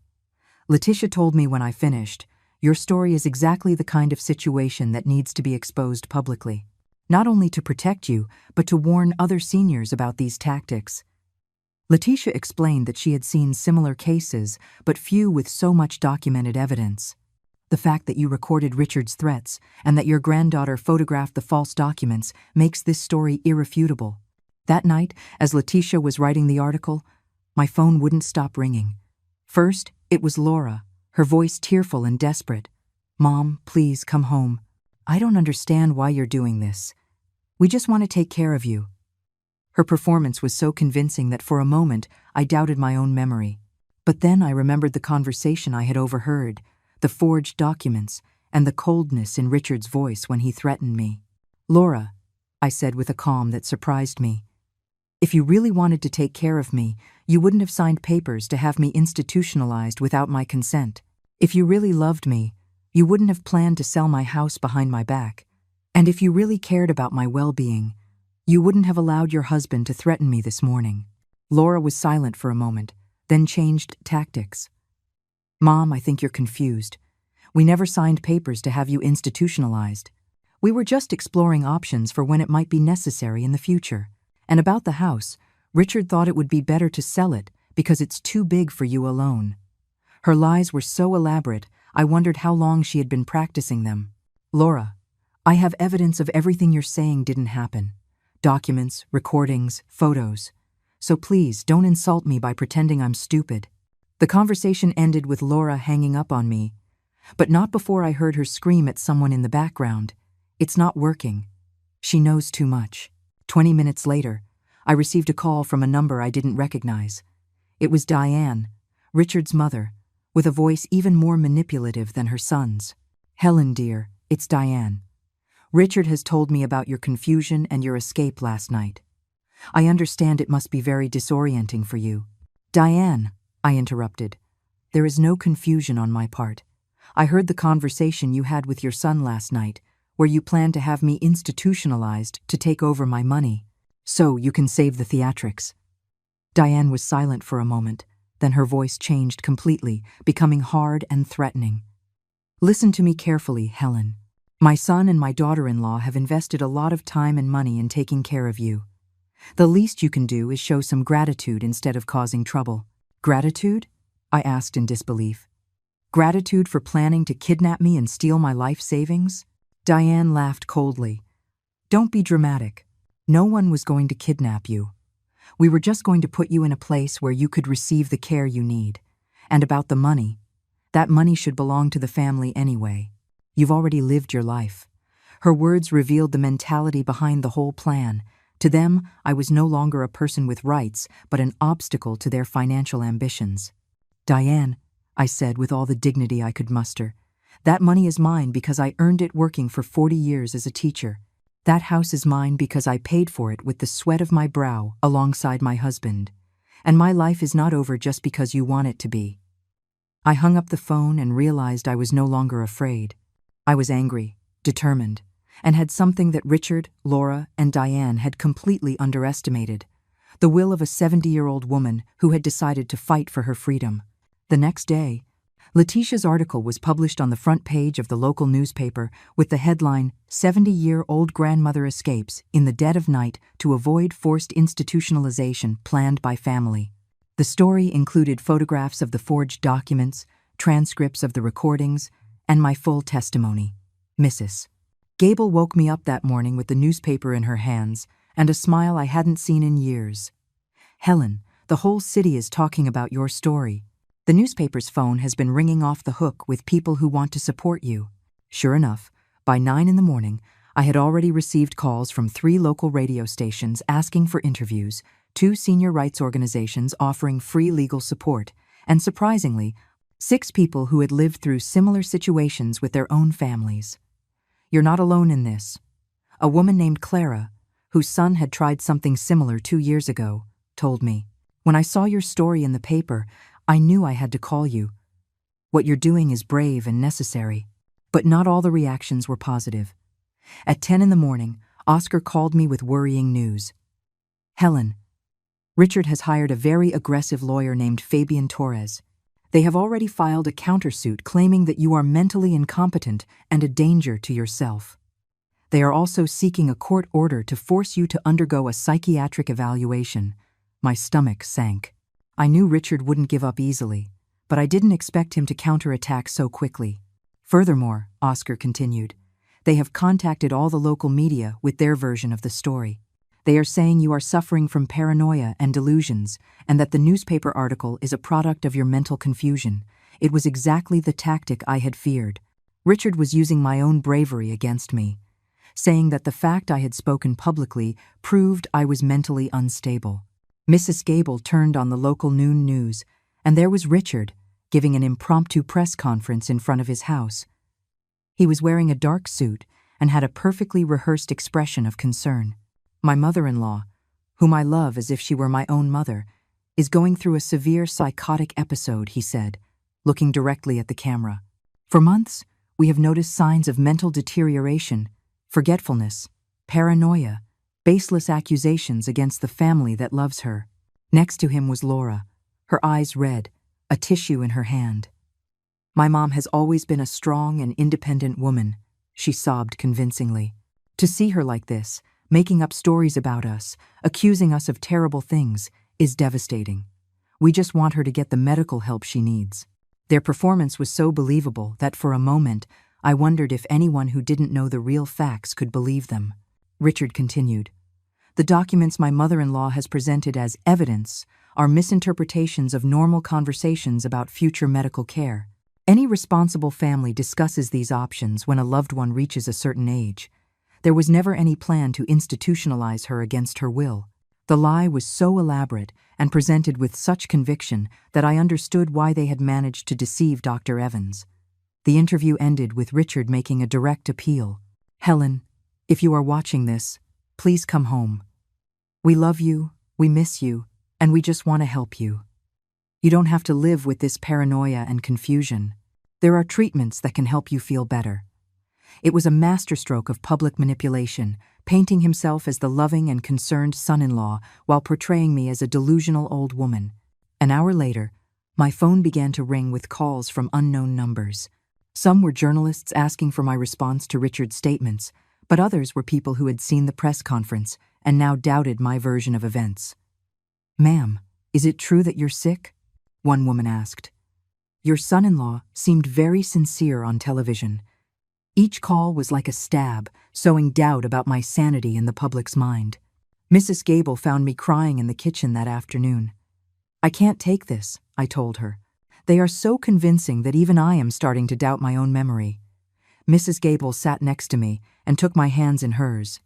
Letitia told me when I finished, "your story is exactly the kind of situation that needs to be exposed publicly, not only to protect you, but to warn other seniors about these tactics." Letitia explained that she had seen similar cases, but few with so much documented evidence. "The fact that you recorded Richard's threats and that your granddaughter photographed the false documents makes this story irrefutable." That night, as Letitia was writing the article, my phone wouldn't stop ringing. First, it was Laura, her voice tearful and desperate. "Mom, please come home. I don't understand why you're doing this. We just want to take care of you." Her performance was so convincing that for a moment I doubted my own memory. But then I remembered the conversation I had overheard, the forged documents, and the coldness in Richard's voice when he threatened me. "Laura," I said with a calm that surprised me, "if you really wanted to take care of me, you wouldn't have signed papers to have me institutionalized without my consent. If you really loved me, you wouldn't have planned to sell my house behind my back. And if you really cared about my well-being, you wouldn't have allowed your husband to threaten me this morning." Laura was silent for a moment, then changed tactics. "Mom, I think you're confused. We never signed papers to have you institutionalized. We were just exploring options for when it might be necessary in the future. And about the house, Richard thought it would be better to sell it because it's too big for you alone." Her lies were so elaborate, I wondered how long she had been practicing them. "Laura, I have evidence of everything you're saying didn't happen. Documents, recordings, photos. So please, don't insult me by pretending I'm stupid." The conversation ended with Laura hanging up on me, but not before I heard her scream at someone in the background. "It's not working. She knows too much." 20 minutes later, I received a call from a number I didn't recognize. It was Diane, Richard's mother, with a voice even more manipulative than her son's. "Helen, dear, it's Diane. Richard has told me about your confusion and your escape last night. I understand it must be very disorienting for you." "Diane," I interrupted, "there is no confusion on my part. I heard the conversation you had with your son last night, where you planned to have me institutionalized to take over my money, so you can save the theatrics." Diane was silent for a moment, then her voice changed completely, becoming hard and threatening. "Listen to me carefully, Helen. My son and my daughter-in-law have invested a lot of time and money in taking care of you. The least you can do is show some gratitude instead of causing trouble." "Gratitude?" I asked in disbelief. "Gratitude for planning to kidnap me and steal my life savings?" Diane laughed coldly. "Don't be dramatic. No one was going to kidnap you. We were just going to put you in a place where you could receive the care you need. And about the money, that money should belong to the family anyway. You've already lived your life." Her words revealed the mentality behind the whole plan. To them, I was no longer a person with rights, but an obstacle to their financial ambitions. "Diane," I said with all the dignity I could muster, "that money is mine because I earned it working for 40 years as a teacher. That house is mine because I paid for it with the sweat of my brow alongside my husband. And my life is not over just because you want it to be." I hung up the phone and realized I was no longer afraid. I was angry, determined, and had something that Richard, Laura, and Diane had completely underestimated: the will of a 70-year-old woman who had decided to fight for her freedom. The next day, Letitia's article was published on the front page of the local newspaper with the headline, "70-Year-Old Grandmother Escapes in the Dead of Night to Avoid Forced Institutionalization Planned by Family." The story included photographs of the forged documents, transcripts of the recordings, and my full testimony. Mrs. Gable woke me up that morning with the newspaper in her hands and a smile I hadn't seen in years. "Helen, the whole city is talking about your story. The newspaper's phone has been ringing off the hook with people who want to support you." Sure enough, by 9 in the morning, I had already received calls from 3 local radio stations asking for interviews, 2 senior rights organizations offering free legal support, and surprisingly, 6 people who had lived through similar situations with their own families. "You're not alone in this." A woman named Clara, whose son had tried something similar 2 years ago, told me, "When I saw your story in the paper, I knew I had to call you. What you're doing is brave and necessary." But not all the reactions were positive. At 10 in the morning, Oscar called me with worrying news. "Helen, Richard has hired a very aggressive lawyer named Fabian Torres. They have already filed a countersuit claiming that you are mentally incompetent and a danger to yourself. They are also seeking a court order to force you to undergo a psychiatric evaluation." My stomach sank. I knew Richard wouldn't give up easily, but I didn't expect him to counterattack so quickly. "Furthermore," Oscar continued, "they have contacted all the local media with their version of the story. They are saying you are suffering from paranoia and delusions, and that the newspaper article is a product of your mental confusion. It was exactly the tactic I had feared. Richard was using my own bravery against me, saying that the fact I had spoken publicly proved I was mentally unstable." Mrs. Gable turned on the local noon news, and there was Richard, giving an impromptu press conference in front of his house. He was wearing a dark suit and had a perfectly rehearsed expression of concern. "My mother-in-law, whom I love as if she were my own mother, is going through a severe psychotic episode," he said, looking directly at the camera. "For months, we have noticed signs of mental deterioration, forgetfulness, paranoia, baseless accusations against the family that loves her." Next to him was Laura, her eyes red, a tissue in her hand. "My mom has always been a strong and independent woman," she sobbed convincingly. "To see her like this, making up stories about us, accusing us of terrible things, is devastating. We just want her to get the medical help she needs." Their performance was so believable that for a moment I wondered if anyone who didn't know the real facts could believe them. Richard continued, "The documents my mother-in-law has presented as evidence are misinterpretations of normal conversations about future medical care. Any responsible family discusses these options when a loved one reaches a certain age. There was never any plan to institutionalize her against her will. The lie was so elaborate and presented with such conviction that I understood why they had managed to deceive Dr. Evans." The interview ended with Richard making a direct appeal. "Helen, if you are watching this, please come home. We love you, we miss you, and we just want to help you. You don't have to live with this paranoia and confusion. There are treatments that can help you feel better." It was a masterstroke of public manipulation, painting himself as the loving and concerned son-in-law while portraying me as a delusional old woman. An hour later, my phone began to ring with calls from unknown numbers. Some were journalists asking for my response to Richard's statements, but others were people who had seen the press conference and now doubted my version of events. "Ma'am, is it true that you're sick?" one woman asked. "Your son-in-law seemed very sincere on television." Each call was like a stab, sowing doubt about my sanity in the public's mind. Mrs. Gable found me crying in the kitchen that afternoon. "I can't take this," I told her. "They are so convincing that even I am starting to doubt my own memory." Mrs. Gable sat next to me and took my hands in hers.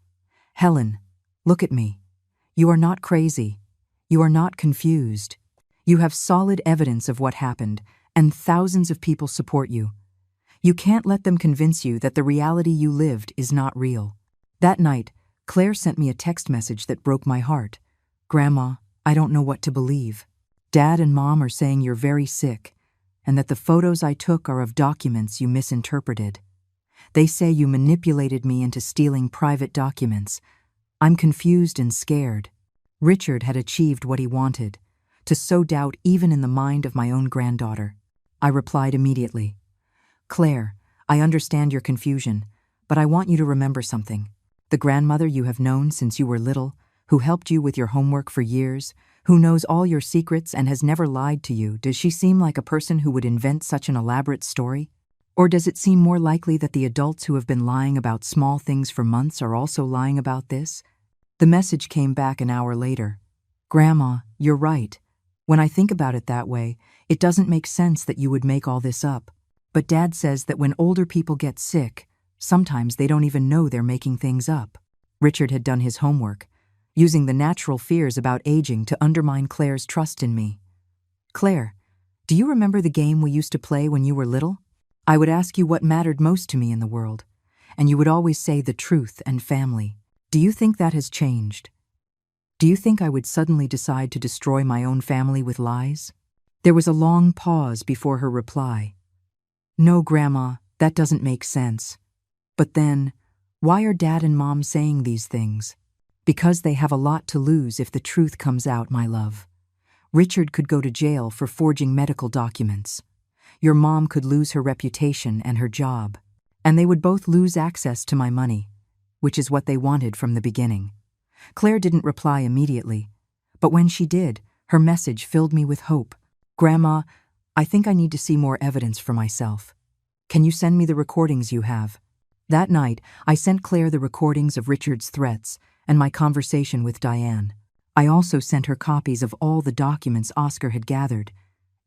"Helen, look at me. You are not crazy. You are not confused. You have solid evidence of what happened, and thousands of people support you. You can't let them convince you that the reality you lived is not real. That night, Claire sent me a text message that broke my heart. "Grandma, I don't know what to believe. Dad and Mom are saying you're very sick, and that the photos I took are of documents you misinterpreted. They say you manipulated me into stealing private documents. I'm confused and scared." Richard had achieved what he wanted, to sow doubt even in the mind of my own granddaughter. I replied immediately, "Claire, I understand your confusion, but I want you to remember something. The grandmother you have known since you were little, who helped you with your homework for years, who knows all your secrets and has never lied to you, does she seem like a person who would invent such an elaborate story? Or does it seem more likely that the adults who have been lying about small things for months are also lying about this?" The message came back an hour later. "Grandma, you're right. When I think about it that way, it doesn't make sense that you would make all this up. But Dad says that when older people get sick, sometimes they don't even know they're making things up." Richard had done his homework, using the natural fears about aging to undermine Claire's trust in me. "Claire, do you remember the game we used to play when you were little? I would ask you what mattered most to me in the world, and you would always say the truth and family. Do you think that has changed? Do you think I would suddenly decide to destroy my own family with lies?" There was a long pause before her reply. "No, Grandma, that doesn't make sense. But then, why are Dad and Mom saying these things? Because they have a lot to lose if the truth comes out, my love. Richard could go to jail for forging medical documents. Your mom could lose her reputation and her job, and they would both lose access to my money, which is what they wanted from the beginning." Claire didn't reply immediately, but when she did, her message filled me with hope. "Grandma, I think I need to see more evidence for myself. Can you send me the recordings you have?" That night, I sent Claire the recordings of Richard's threats and my conversation with Diane. I also sent her copies of all the documents Oscar had gathered,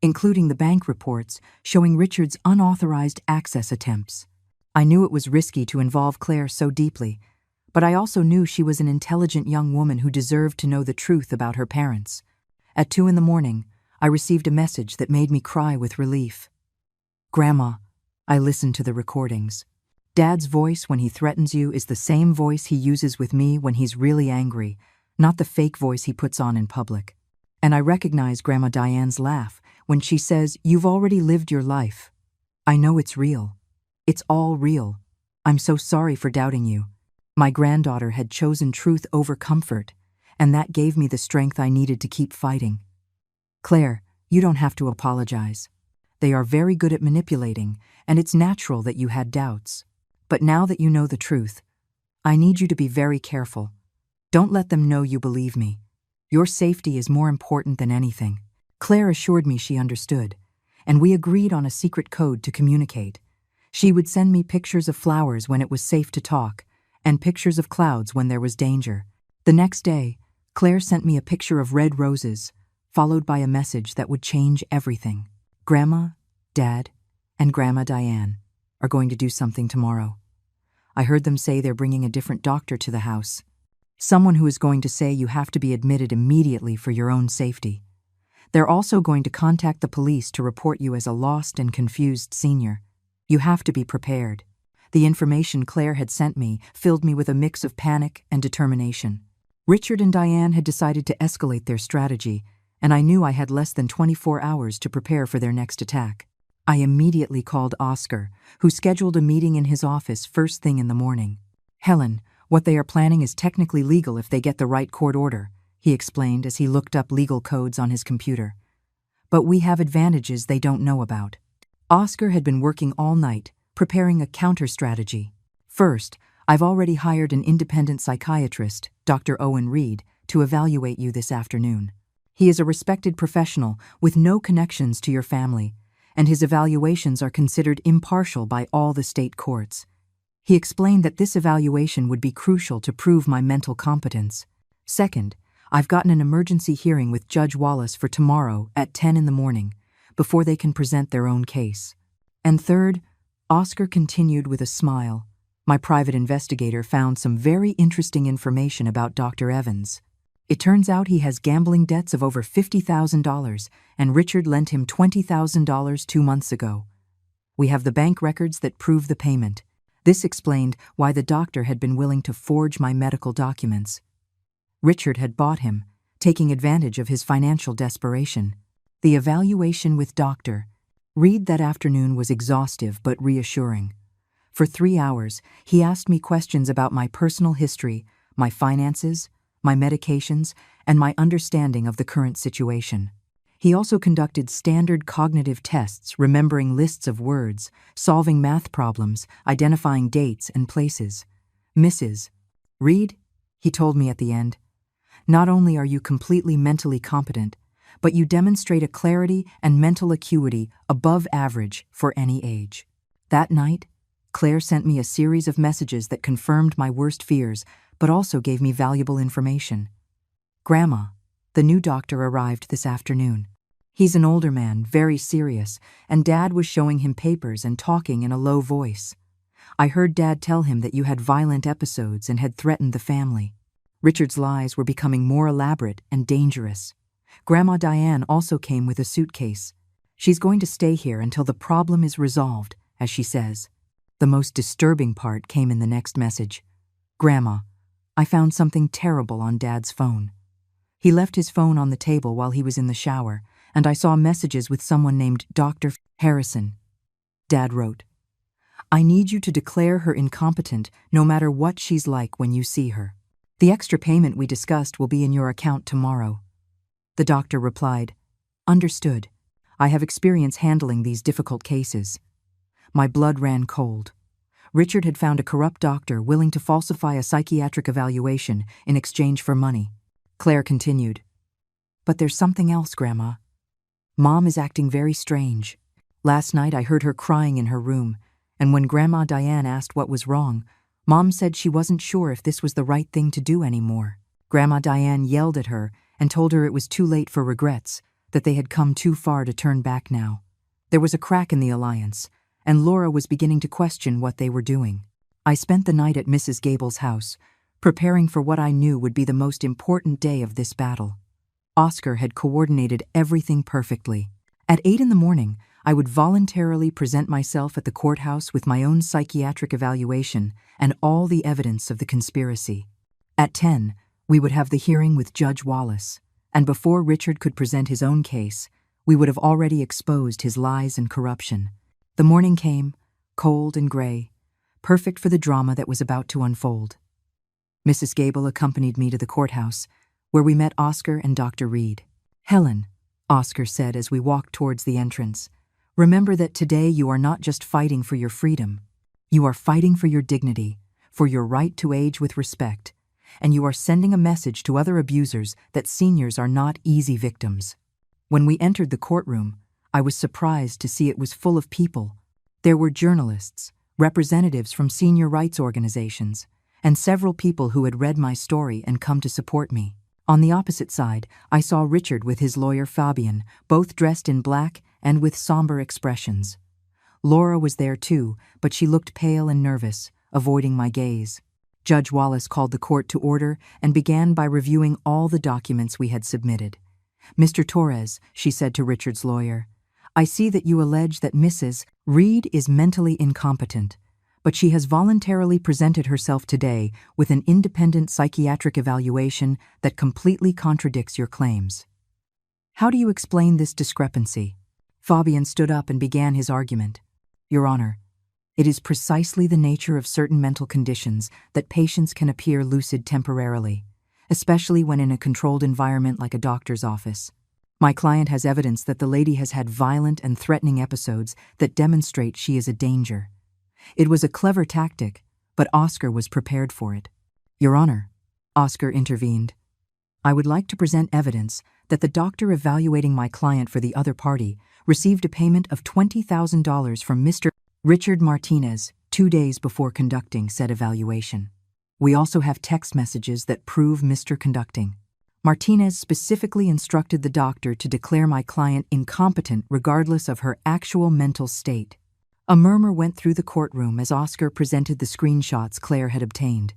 including the bank reports showing Richard's unauthorized access attempts. I knew it was risky to involve Claire so deeply, but I also knew she was an intelligent young woman who deserved to know the truth about her parents. At 2 a.m, I received a message that made me cry with relief. "Grandma," I listened to the recordings. "Dad's voice when he threatens you is the same voice he uses with me when he's really angry, not the fake voice he puts on in public. And I recognize Grandma Diane's laugh when she says, 'You've already lived your life.' I know it's real. It's all real. I'm so sorry for doubting you. My granddaughter had chosen truth over comfort, and that gave me the strength I needed to keep fighting. Claire, you don't have to apologize. They are very good at manipulating, and it's natural that you had doubts. But now that you know the truth, I need you to be very careful. Don't let them know you believe me. Your safety is more important than anything." Claire assured me she understood, and we agreed on a secret code to communicate. She would send me pictures of flowers when it was safe to talk, and pictures of clouds when there was danger. The next day, Claire sent me a picture of red roses, followed by a message that would change everything. "Grandma, Dad, and Grandma Diane are going to do something tomorrow. I heard them say they're bringing a different doctor to the house. Someone who is going to say you have to be admitted immediately for your own safety. They're also going to contact the police to report you as a lost and confused senior. You have to be prepared." The information Claire had sent me filled me with a mix of panic and determination. Richard and Diane had decided to escalate their strategy, and I knew I had less than 24 hours to prepare for their next attack. I immediately called Oscar, who scheduled a meeting in his office first thing in the morning. "Helen, what they are planning is technically legal if they get the right court order," he explained as he looked up legal codes on his computer. "But we have advantages they don't know about." Oscar had been working all night, preparing a counter-strategy. "First, I've already hired an independent psychiatrist, Dr. Owen Reed, to evaluate you this afternoon. He is a respected professional with no connections to your family, and his evaluations are considered impartial by all the state courts. He explained that this evaluation would be crucial to prove my mental competence. Second, I've gotten an emergency hearing with Judge Wallace for tomorrow at 10 a.m, before they can present their own case. And third," Oscar continued with a smile, "my private investigator found some very interesting information about Dr. Evans. It turns out he has gambling debts of over $50,000, and Richard lent him $20,000 2 months ago. We have the bank records that prove the payment. This explained why the doctor had been willing to forge my medical documents. Richard had bought him, taking advantage of his financial desperation. The evaluation with Dr. Reed that afternoon was exhaustive but reassuring. For 3 hours, he asked me questions about my personal history, my finances, my medications, and my understanding of the current situation. He also conducted standard cognitive tests, remembering lists of words, solving math problems, identifying dates and places. "Mrs. Reed," he told me at the end, "not only are you completely mentally competent, but you demonstrate a clarity and mental acuity above average for any age." That night, Claire sent me a series of messages that confirmed my worst fears, but also gave me valuable information. "Grandma, the new doctor arrived this afternoon. He's an older man, very serious, and Dad was showing him papers and talking in a low voice. I heard Dad tell him that you had violent episodes and had threatened the family. Richard's lies were becoming more elaborate and dangerous. Grandma Diane also came with a suitcase. She's going to stay here until the problem is resolved, as she says." The most disturbing part came in the next message. "Grandma, I found something terrible on Dad's phone. He left his phone on the table while he was in the shower, and I saw messages with someone named Dr. Harrison. Dad wrote, 'I need you to declare her incompetent no matter what she's like when you see her. The extra payment we discussed will be in your account tomorrow.' The doctor replied, 'Understood. I have experience handling these difficult cases.' My blood ran cold. Richard had found a corrupt doctor willing to falsify a psychiatric evaluation in exchange for money." Claire continued, "But there's something else, Grandma. Mom is acting very strange. Last night I heard her crying in her room, and when Grandma Diane asked what was wrong, Mom said she wasn't sure if this was the right thing to do anymore. Grandma Diane yelled at her and told her it was too late for regrets, that they had come too far to turn back now. There was a crack in the alliance, and Laura was beginning to question what they were doing. I spent the night at Mrs. Gable's house, preparing for what I knew would be the most important day of this battle. Oscar had coordinated everything perfectly. At 8 in the morning, I would voluntarily present myself at the courthouse with my own psychiatric evaluation and all the evidence of the conspiracy. At 10, we would have the hearing with Judge Wallace, and before Richard could present his own case, we would have already exposed his lies and corruption. The morning came, cold and gray, perfect for the drama that was about to unfold. Mrs. Gable accompanied me to the courthouse, where we met Oscar and Dr. Reed. "Helen," Oscar said as we walked towards the entrance, "remember that today you are not just fighting for your freedom. You are fighting for your dignity, for your right to age with respect, and you are sending a message to other abusers that seniors are not easy victims." When we entered the courtroom, I was surprised to see it was full of people. There were journalists, representatives from senior rights organizations, and several people who had read my story and come to support me. On the opposite side, I saw Richard with his lawyer Fabian, both dressed in black and with somber expressions. Laura was there too, but she looked pale and nervous, avoiding my gaze. Judge Wallace called the court to order and began by reviewing all the documents we had submitted. "Mr. Torres," she said to Richard's lawyer, "I see that you allege that Mrs. Reed is mentally incompetent, but she has voluntarily presented herself today with an independent psychiatric evaluation that completely contradicts your claims. How do you explain this discrepancy?" Fabian stood up and began his argument. "Your Honor, it is precisely the nature of certain mental conditions that patients can appear lucid temporarily, especially when in a controlled environment like a doctor's office. My client has evidence that the lady has had violent and threatening episodes that demonstrate she is a danger. It was a clever tactic, but Oscar was prepared for it." "Your Honor," Oscar intervened, "I would like to present evidence that the doctor evaluating my client for the other party received a payment of $20,000 from Mr. Richard Martinez 2 days before conducting said evaluation. We also have text messages that prove Mr. Conducting. Martinez specifically instructed the doctor to declare my client incompetent regardless of her actual mental state." A murmur went through the courtroom as Oscar presented the screenshots Claire had obtained.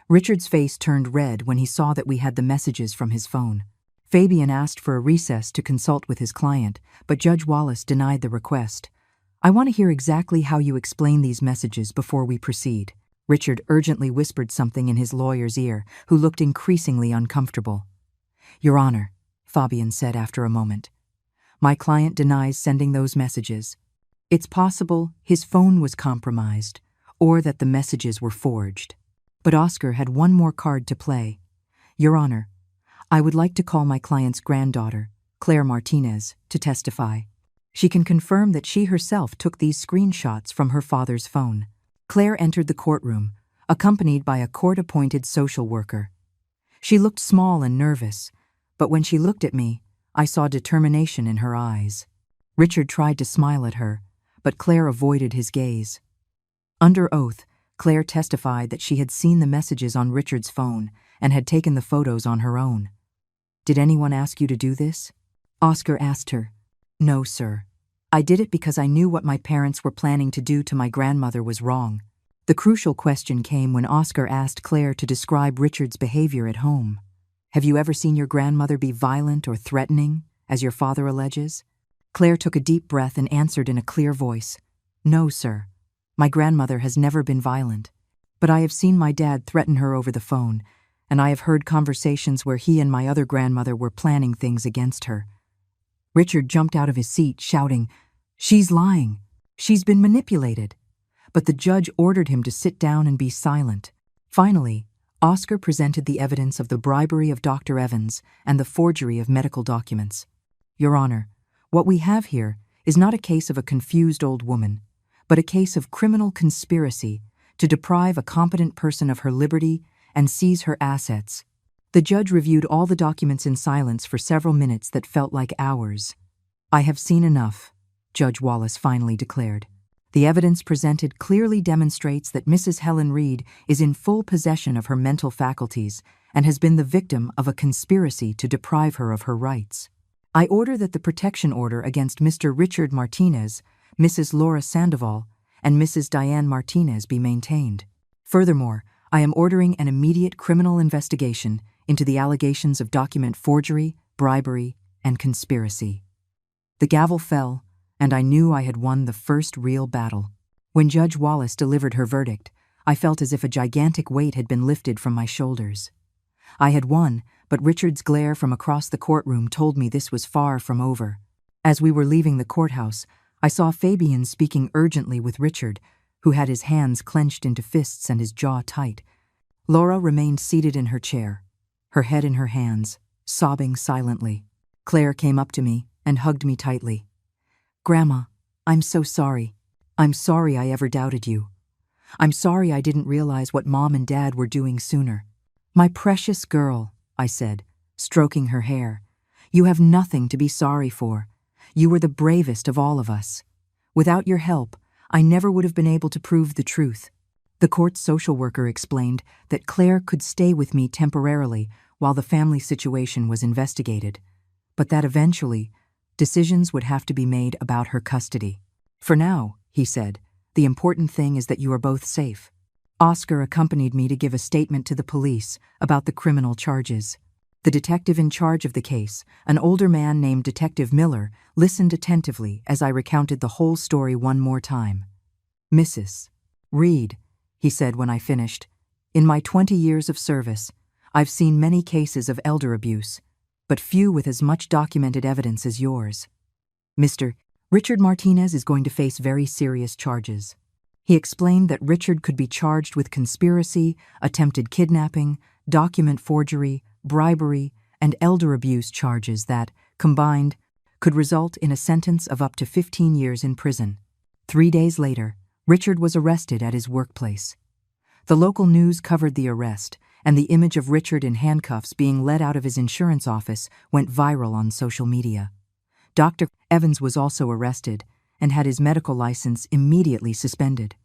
Richard's face turned red when he saw that we had the messages from his phone. Fabian asked for a recess to consult with his client, but Judge Wallace denied the request. I want to hear exactly how you explain these messages before we proceed. Richard urgently whispered something in his lawyer's ear, who looked increasingly uncomfortable. Your Honor, Fabian said after a moment, my client denies sending those messages. It's possible his phone was compromised, or that the messages were forged. But Oscar had one more card to play. Your Honor, I would like to call my client's granddaughter, Claire Martinez, to testify. She can confirm that she herself took these screenshots from her father's phone. Claire entered the courtroom, accompanied by a court-appointed social worker. She looked small and nervous, but when she looked at me, I saw determination in her eyes. Richard tried to smile at her, but Claire avoided his gaze. Under oath, Claire testified that she had seen the messages on Richard's phone and had taken the photos on her own. Did anyone ask you to do this? Oscar asked her. No, sir. I did it because I knew what my parents were planning to do to my grandmother was wrong. The crucial question came when Oscar asked Claire to describe Richard's behavior at home. Have you ever seen your grandmother be violent or threatening, as your father alleges? Claire took a deep breath and answered in a clear voice. No, sir. My grandmother has never been violent. But I have seen my dad threaten her over the phone, and I have heard conversations where he and my other grandmother were planning things against her. Richard jumped out of his seat, shouting, She's lying. She's been manipulated. But the judge ordered him to sit down and be silent. Finally, Oscar presented the evidence of the bribery of Dr. Evans and the forgery of medical documents. Your Honor, what we have here is not a case of a confused old woman, but a case of criminal conspiracy to deprive a competent person of her liberty and seize her assets. The judge reviewed all the documents in silence for several minutes that felt like hours. I have seen enough, Judge Wallace finally declared. The evidence presented clearly demonstrates that Mrs. Helen Reed is in full possession of her mental faculties and has been the victim of a conspiracy to deprive her of her rights. I order that the protection order against Mr. Richard Martinez, Mrs. Laura Sandoval, and Mrs. Diane Martinez be maintained. Furthermore, I am ordering an immediate criminal investigation into the allegations of document forgery, bribery, and conspiracy. The gavel fell, and I knew I had won the first real battle. When Judge Wallace delivered her verdict, I felt as if a gigantic weight had been lifted from my shoulders. I had won, but Richard's glare from across the courtroom told me this was far from over. As we were leaving the courthouse, I saw Fabian speaking urgently with Richard, who had his hands clenched into fists and his jaw tight. Laura remained seated in her chair, her head in her hands, sobbing silently. Claire came up to me and hugged me tightly. Grandma, I'm so sorry. I'm sorry I ever doubted you. I'm sorry I didn't realize what Mom and Dad were doing sooner. My precious girl, I said, stroking her hair, you have nothing to be sorry for. You were the bravest of all of us. Without your help, I never would have been able to prove the truth. The court's social worker explained that Claire could stay with me temporarily while the family situation was investigated, but that eventually, decisions would have to be made about her custody. For now, he said, the important thing is that you are both safe. Oscar accompanied me to give a statement to the police about the criminal charges. The detective in charge of the case, an older man named Detective Miller, listened attentively as I recounted the whole story one more time. Mrs. Reed, he said when I finished, in my 20 years of service, I've seen many cases of elder abuse, but few with as much documented evidence as yours. Mr. Richard Martinez is going to face very serious charges. He explained that Richard could be charged with conspiracy, attempted kidnapping, document forgery, bribery, and elder abuse charges that, combined, could result in a sentence of up to 15 years in prison. 3 days later, Richard was arrested at his workplace. The local news covered the arrest, and the image of Richard in handcuffs being led out of his insurance office went viral on social media. Dr. Evans was also arrested and had his medical license immediately suspended.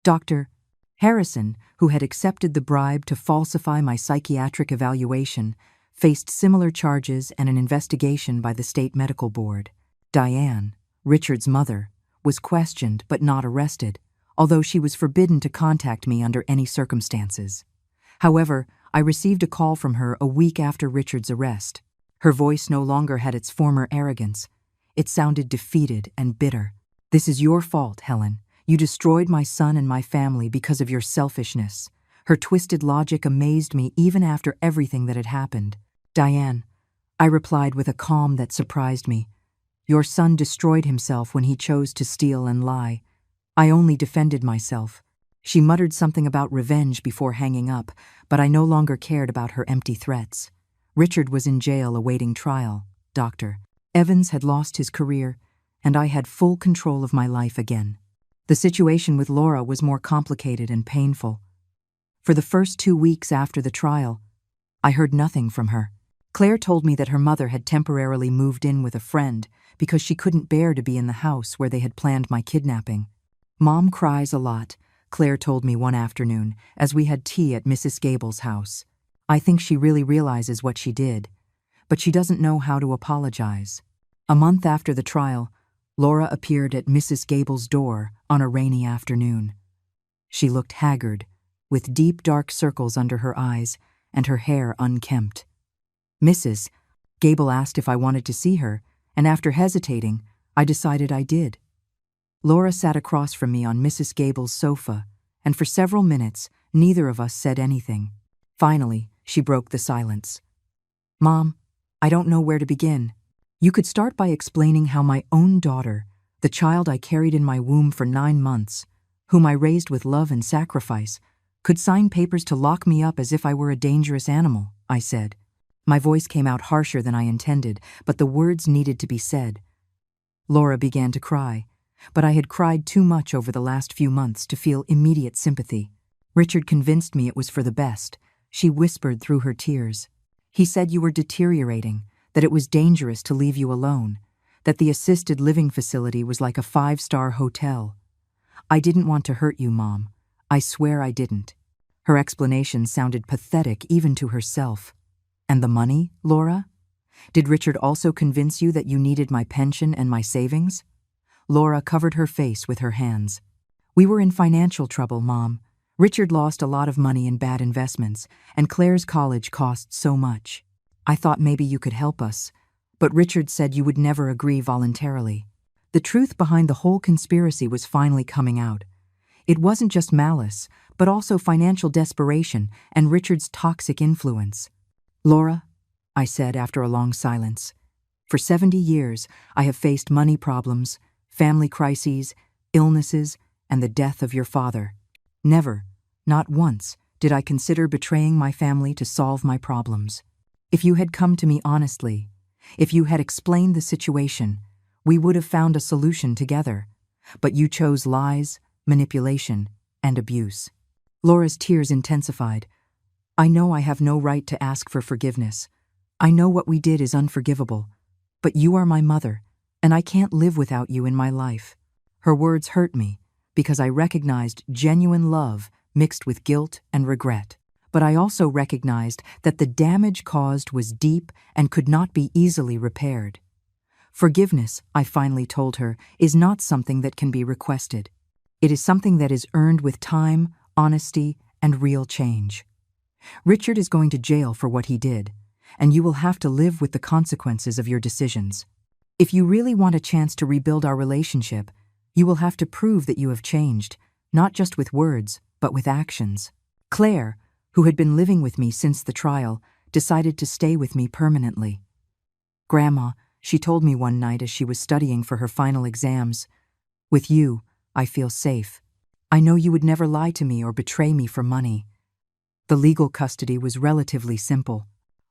Dr. Harrison, who had accepted the bribe to falsify my psychiatric evaluation, faced similar charges and an investigation by the state medical board. Diane, Richard's mother, was questioned but not arrested, although she was forbidden to contact me under any circumstances. However, I received a call from her a week after Richard's arrest. Her voice no longer had its former arrogance. It sounded defeated and bitter. "This is your fault, Helen. You destroyed my son and my family because of your selfishness." Her twisted logic amazed me even after everything that had happened. "Diane," I replied with a calm that surprised me, "your son destroyed himself when he chose to steal and lie. I only defended myself." She muttered something about revenge before hanging up, but I no longer cared about her empty threats. Richard was in jail awaiting trial, Dr. Evans had lost his career, and I had full control of my life again. The situation with Laura was more complicated and painful. For the first 2 weeks after the trial, I heard nothing from her. Claire told me that her mother had temporarily moved in with a friend because she couldn't bear to be in the house where they had planned my kidnapping. "Mom cries a lot," Claire told me one afternoon as we had tea at Mrs. Gable's house. "I think she really realizes what she did, but she doesn't know how to apologize." A month after the trial, Laura appeared at Mrs. Gable's door on a rainy afternoon. She looked haggard, with deep dark circles under her eyes and her hair unkempt. "Mrs. Gable asked if I wanted to see her, and after hesitating, I decided I did." Laura sat across from me on Mrs. Gable's sofa, and for several minutes, neither of us said anything. Finally, she broke the silence. "Mom, I don't know where to begin. You could start by explaining how my own daughter, the child I carried in my womb for 9 months, whom I raised with love and sacrifice, could sign papers to lock me up as if I were a dangerous animal," I said. My voice came out harsher than I intended, but the words needed to be said. Laura began to cry, but I had cried too much over the last few months to feel immediate sympathy. "Richard convinced me it was for the best," she whispered through her tears. "He said you were deteriorating, that it was dangerous to leave you alone, that the assisted living facility was like a 5-star hotel. I didn't want to hurt you, Mom. I swear I didn't." Her explanation sounded pathetic even to herself. "And the money, Laura? Did Richard also convince you that you needed my pension and my savings?" Laura covered her face with her hands. "We were in financial trouble, Mom. Richard lost a lot of money in bad investments, and Claire's college cost so much. I thought maybe you could help us, but Richard said you would never agree voluntarily." The truth behind the whole conspiracy was finally coming out. It wasn't just malice, but also financial desperation and Richard's toxic influence. "Laura," I said after a long silence, "for 70 years I have faced money problems, family crises, illnesses, and the death of your father. Never, not once, did I consider betraying my family to solve my problems. If you had come to me honestly, if you had explained the situation, we would have found a solution together. But you chose lies, manipulation, and abuse." Laura's tears intensified. "I know I have no right to ask for forgiveness. I know what we did is unforgivable. But you are my mother, and I can't live without you in my life." Her words hurt me because I recognized genuine love mixed with guilt and regret. But I also recognized that the damage caused was deep and could not be easily repaired. "Forgiveness," I finally told her, "is not something that can be requested. It is something that is earned with time, honesty, and real change. Richard is going to jail for what he did, and you will have to live with the consequences of your decisions. If you really want a chance to rebuild our relationship, you will have to prove that you have changed, not just with words, but with actions." Claire, who had been living with me since the trial, decided to stay with me permanently. "Grandma," she told me one night as she was studying for her final exams, "with you, I feel safe. I know you would never lie to me or betray me for money." The legal custody was relatively simple.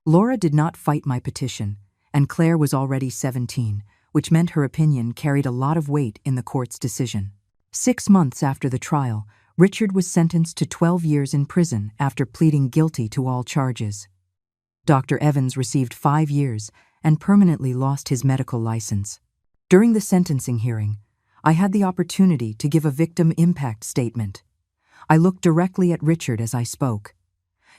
Laura did not fight my petition, and Claire was already 17, which meant her opinion carried a lot of weight in the court's decision. 6 months after the trial, Richard was sentenced to 12 years in prison after pleading guilty to all charges. Dr. Evans received 5 years and permanently lost his medical license. During the sentencing hearing, I had the opportunity to give a victim impact statement. I looked directly at Richard as I spoke.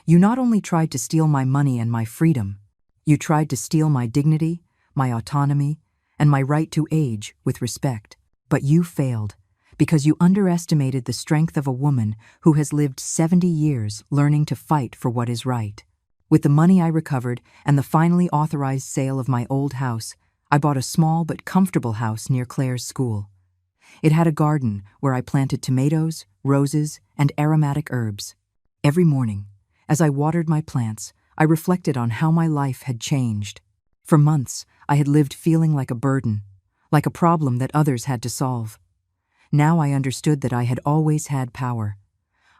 "You not only tried to steal my money and my freedom, you tried to steal my dignity, my autonomy, and my right to age with respect. But you failed, because you underestimated the strength of a woman who has lived 70 years learning to fight for what is right. With the money I recovered and the finally authorized sale of my old house, I bought a small but comfortable house near Claire's school. It had a garden where I planted tomatoes, roses, and aromatic herbs. Every morning, as I watered my plants, I reflected on how my life had changed. For months, I had lived feeling like a burden, like a problem that others had to solve. Now I understood that I had always had power.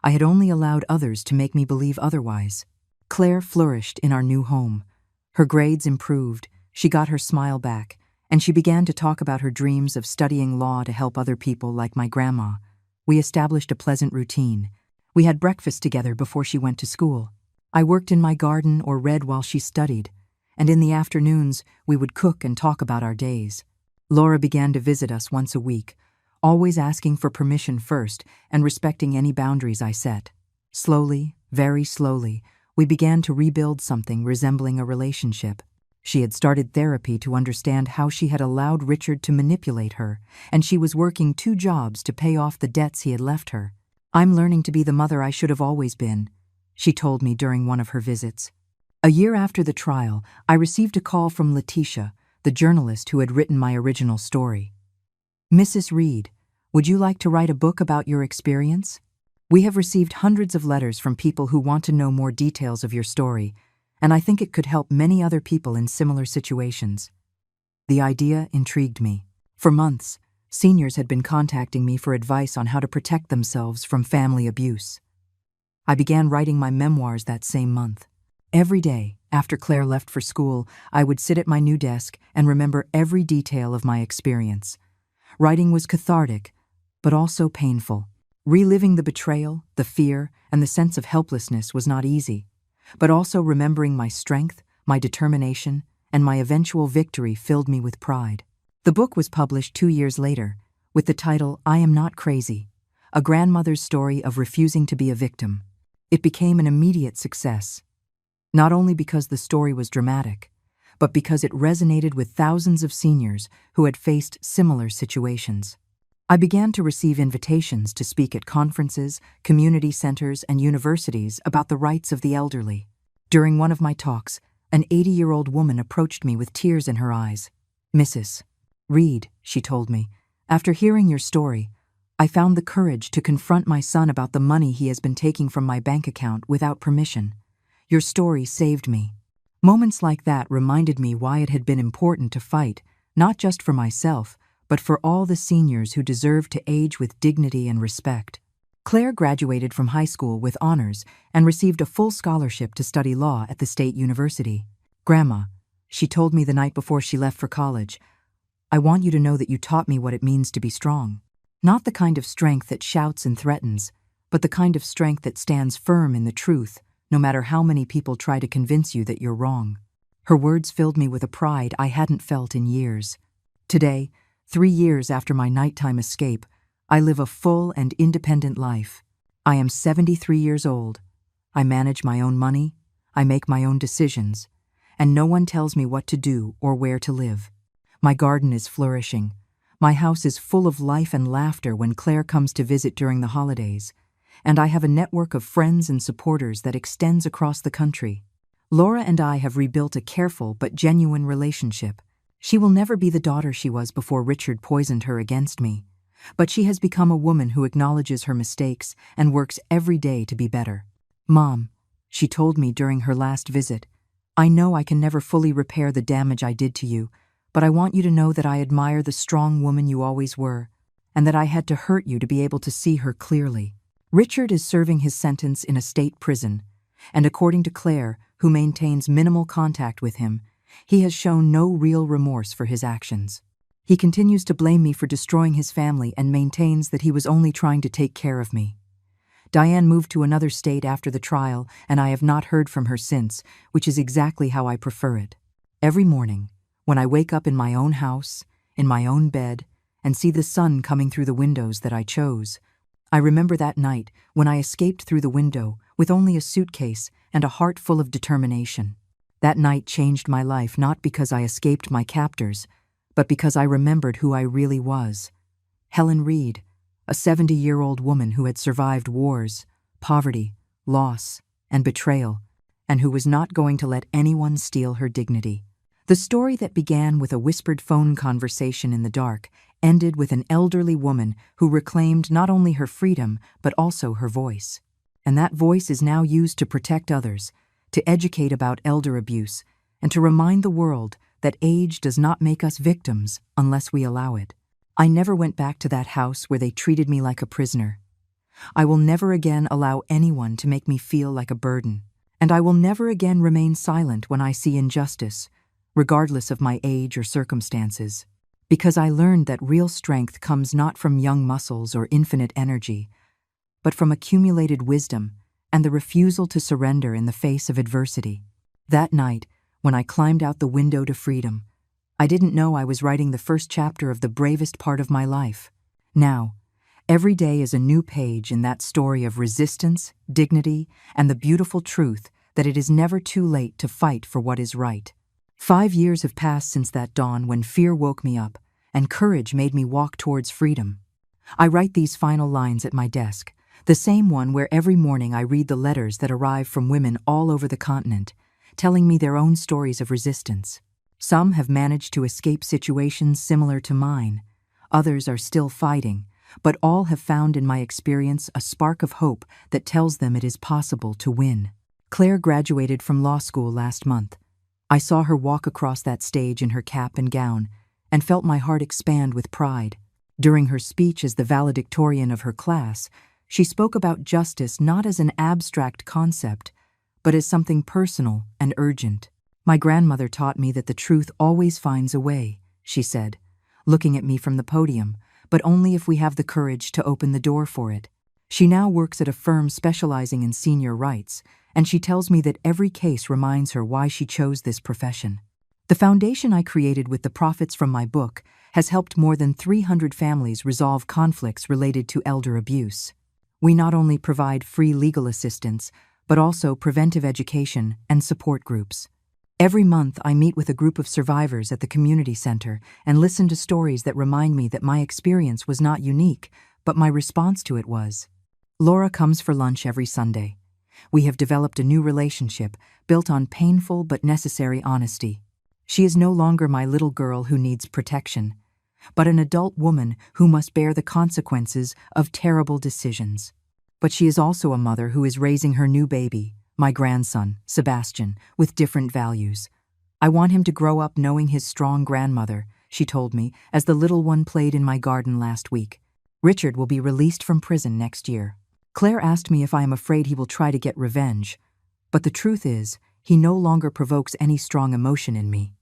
I had only allowed others to make me believe otherwise. Claire flourished in our new home. Her grades improved, she got her smile back, and she began to talk about her dreams of studying law to help other people like my grandma. We established a pleasant routine. We had breakfast together before she went to school. I worked in my garden or read while she studied, and in the afternoons we would cook and talk about our days. Laura began to visit us once a week, always asking for permission first and respecting any boundaries I set. Slowly, very slowly, we began to rebuild something resembling a relationship. She had started therapy to understand how she had allowed Richard to manipulate her, and she was working 2 jobs to pay off the debts he had left her. "I'm learning to be the mother I should have always been," she told me during one of her visits. A year after the trial, I received a call from Letitia, the journalist who had written my original story. "Mrs. Reed, would you like to write a book about your experience? We have received hundreds of letters from people who want to know more details of your story, and I think it could help many other people in similar situations." The idea intrigued me. For months, seniors had been contacting me for advice on how to protect themselves from family abuse. I began writing my memoirs that same month. Every day, after Claire left for school, I would sit at my new desk and remember every detail of my experience. Writing was cathartic, but also painful. Reliving the betrayal, the fear, and the sense of helplessness was not easy, but also remembering my strength, my determination, and my eventual victory filled me with pride. The book was published 2 years later, with the title I Am Not Crazy, a grandmother's story of refusing to be a victim. It became an immediate success, not only because the story was dramatic, but because it resonated with thousands of seniors who had faced similar situations. I began to receive invitations to speak at conferences, community centers, and universities about the rights of the elderly. During one of my talks, an 80-year-old woman approached me with tears in her eyes. "Mrs. Reed," she told me, "after hearing your story, I found the courage to confront my son about the money he has been taking from my bank account without permission. Your story saved me." Moments like that reminded me why it had been important to fight, not just for myself, but for all the seniors who deserve to age with dignity and respect. Claire graduated from high school with honors and received a full scholarship to study law at the state university. "Grandma," she told me the night before she left for college, "I want you to know that you taught me what it means to be strong. Not the kind of strength that shouts and threatens, but the kind of strength that stands firm in the truth, no matter how many people try to convince you that you're wrong." Her words filled me with a pride I hadn't felt in years. Today, 3 years after my nighttime escape, I live a full and independent life. I am 73 years old. I manage my own money, I make my own decisions, and no one tells me what to do or where to live. My garden is flourishing. My house is full of life and laughter when Claire comes to visit during the holidays, and I have a network of friends and supporters that extends across the country. Laura and I have rebuilt a careful but genuine relationship. She will never be the daughter she was before Richard poisoned her against me, but she has become a woman who acknowledges her mistakes and works every day to be better. "Mom," she told me during her last visit, "I know I can never fully repair the damage I did to you, but I want you to know that I admire the strong woman you always were, and that I had to hurt you to be able to see her clearly." Richard is serving his sentence in a state prison, and according to Claire, who maintains minimal contact with him, he has shown no real remorse for his actions. He continues to blame me for destroying his family and maintains that he was only trying to take care of me. Diane moved to another state after the trial, and I have not heard from her since, which is exactly how I prefer it. Every morning, when I wake up in my own house, in my own bed, and see the sun coming through the windows that I chose, I remember that night when I escaped through the window with only a suitcase and a heart full of determination. That night changed my life not because I escaped my captors, but because I remembered who I really was. Helen Reed, a 70-year-old woman who had survived wars, poverty, loss, and betrayal, and who was not going to let anyone steal her dignity. The story that began with a whispered phone conversation in the dark ended with an elderly woman who reclaimed not only her freedom but also her voice. And that voice is now used to protect others, to educate about elder abuse, and to remind the world that age does not make us victims unless we allow it. I never went back to that house where they treated me like a prisoner. I will never again allow anyone to make me feel like a burden. And I will never again remain silent when I see injustice, regardless of my age or circumstances. Because I learned that real strength comes not from young muscles or infinite energy, but from accumulated wisdom and the refusal to surrender in the face of adversity. That night, when I climbed out the window to freedom, I didn't know I was writing the first chapter of the bravest part of my life. Now, every day is a new page in that story of resistance, dignity, and the beautiful truth that it is never too late to fight for what is right. 5 years have passed since that dawn when fear woke me up and courage made me walk towards freedom. I write these final lines at my desk, the same one where every morning I read the letters that arrive from women all over the continent, telling me their own stories of resistance. Some have managed to escape situations similar to mine. Others are still fighting, but all have found in my experience a spark of hope that tells them it is possible to win. Claire graduated from law school last month. I saw her walk across that stage in her cap and gown and felt my heart expand with pride. During her speech as the valedictorian of her class, she spoke about justice not as an abstract concept, but as something personal and urgent. My grandmother taught me that the truth always finds a way, she said, looking at me from the podium, but only if we have the courage to open the door for it. She now works at a firm specializing in senior rights, and she tells me that every case reminds her why she chose this profession. The foundation I created with the profits from my book has helped more than 300 families resolve conflicts related to elder abuse. We not only provide free legal assistance, but also preventive education and support groups. Every month, I meet with a group of survivors at the community center and listen to stories that remind me that my experience was not unique, but my response to it was. Laura comes for lunch every Sunday. We have developed a new relationship built on painful but necessary honesty. She is no longer my little girl who needs protection, but an adult woman who must bear the consequences of terrible decisions. But she is also a mother who is raising her new baby, my grandson, Sebastian, with different values. I want him to grow up knowing his strong grandmother, she told me, as the little one played in my garden last week. Richard will be released from prison next year. Claire asked me if I am afraid he will try to get revenge, but the truth is, he no longer provokes any strong emotion in me.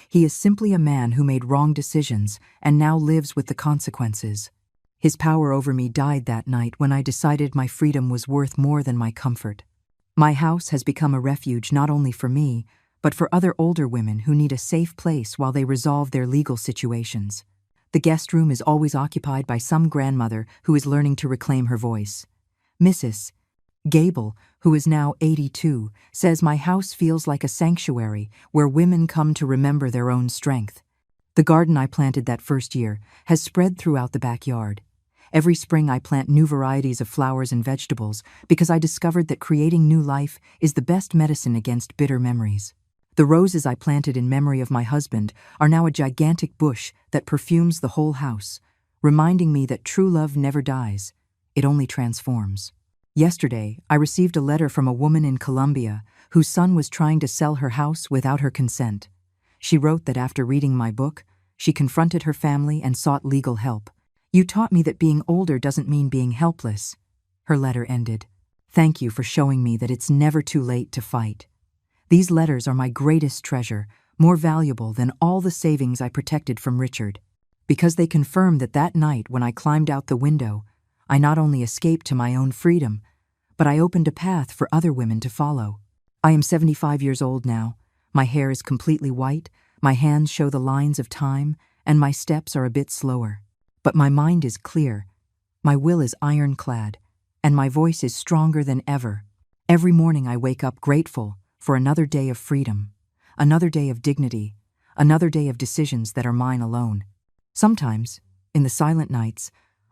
He is simply a man who made wrong decisions and now lives with the consequences. His power over me died that night when I decided my freedom was worth more than my comfort. My house has become a refuge not only for me, but for other older women who need a safe place while they resolve their legal situations. The guest room is always occupied by some grandmother who is learning to reclaim her voice. Mrs. Gable, who is now 82, says my house feels like a sanctuary where women come to remember their own strength. The garden I planted that first year has spread throughout the backyard. Every spring I plant new varieties of flowers and vegetables because I discovered that creating new life is the best medicine against bitter memories. The roses I planted in memory of my husband are now a gigantic bush that perfumes the whole house, reminding me that true love never dies, it only transforms. Yesterday, I received a letter from a woman in Colombia whose son was trying to sell her house without her consent. She wrote that after reading my book, she confronted her family and sought legal help. You taught me that being older doesn't mean being helpless. Her letter ended. Thank you for showing me that it's never too late to fight. These letters are my greatest treasure, more valuable than all the savings I protected from Richard, because they confirm that that night when I climbed out the window, I not only escaped to my own freedom, but I opened a path for other women to follow. I am 75 years old now. My hair is completely white, my hands show the lines of time, and my steps are a bit slower. But my mind is clear, my will is ironclad, and my voice is stronger than ever. Every morning I wake up grateful for another day of freedom, another day of dignity, another day of decisions that are mine alone. Sometimes, in the silent nights,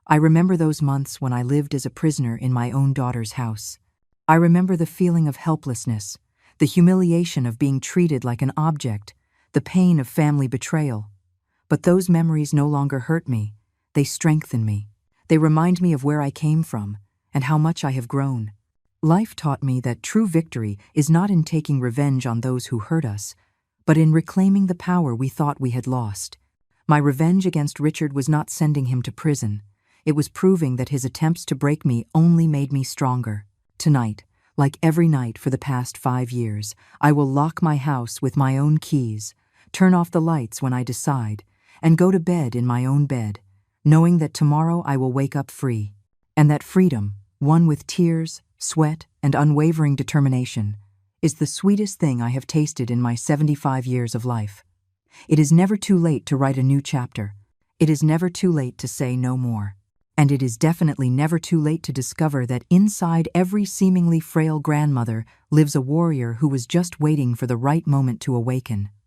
I remember those months when I lived as a prisoner in my own daughter's house. I remember the feeling of helplessness, the humiliation of being treated like an object, the pain of family betrayal. But those memories no longer hurt me. They strengthen me. They remind me of where I came from and how much I have grown. Life taught me that true victory is not in taking revenge on those who hurt us, but in reclaiming the power we thought we had lost. My revenge against Richard was not sending him to prison. It was proving that his attempts to break me only made me stronger. Tonight, like every night for the past 5 years, I will lock my house with my own keys, turn off the lights when I decide, and go to bed in my own bed, knowing that tomorrow I will wake up free. And that freedom, won with tears, sweat, and unwavering determination, is the sweetest thing I have tasted in my 75 years of life. It is never too late to write a new chapter. It is never too late to say no more. And it is definitely never too late to discover that inside every seemingly frail grandmother lives a warrior who was just waiting for the right moment to awaken.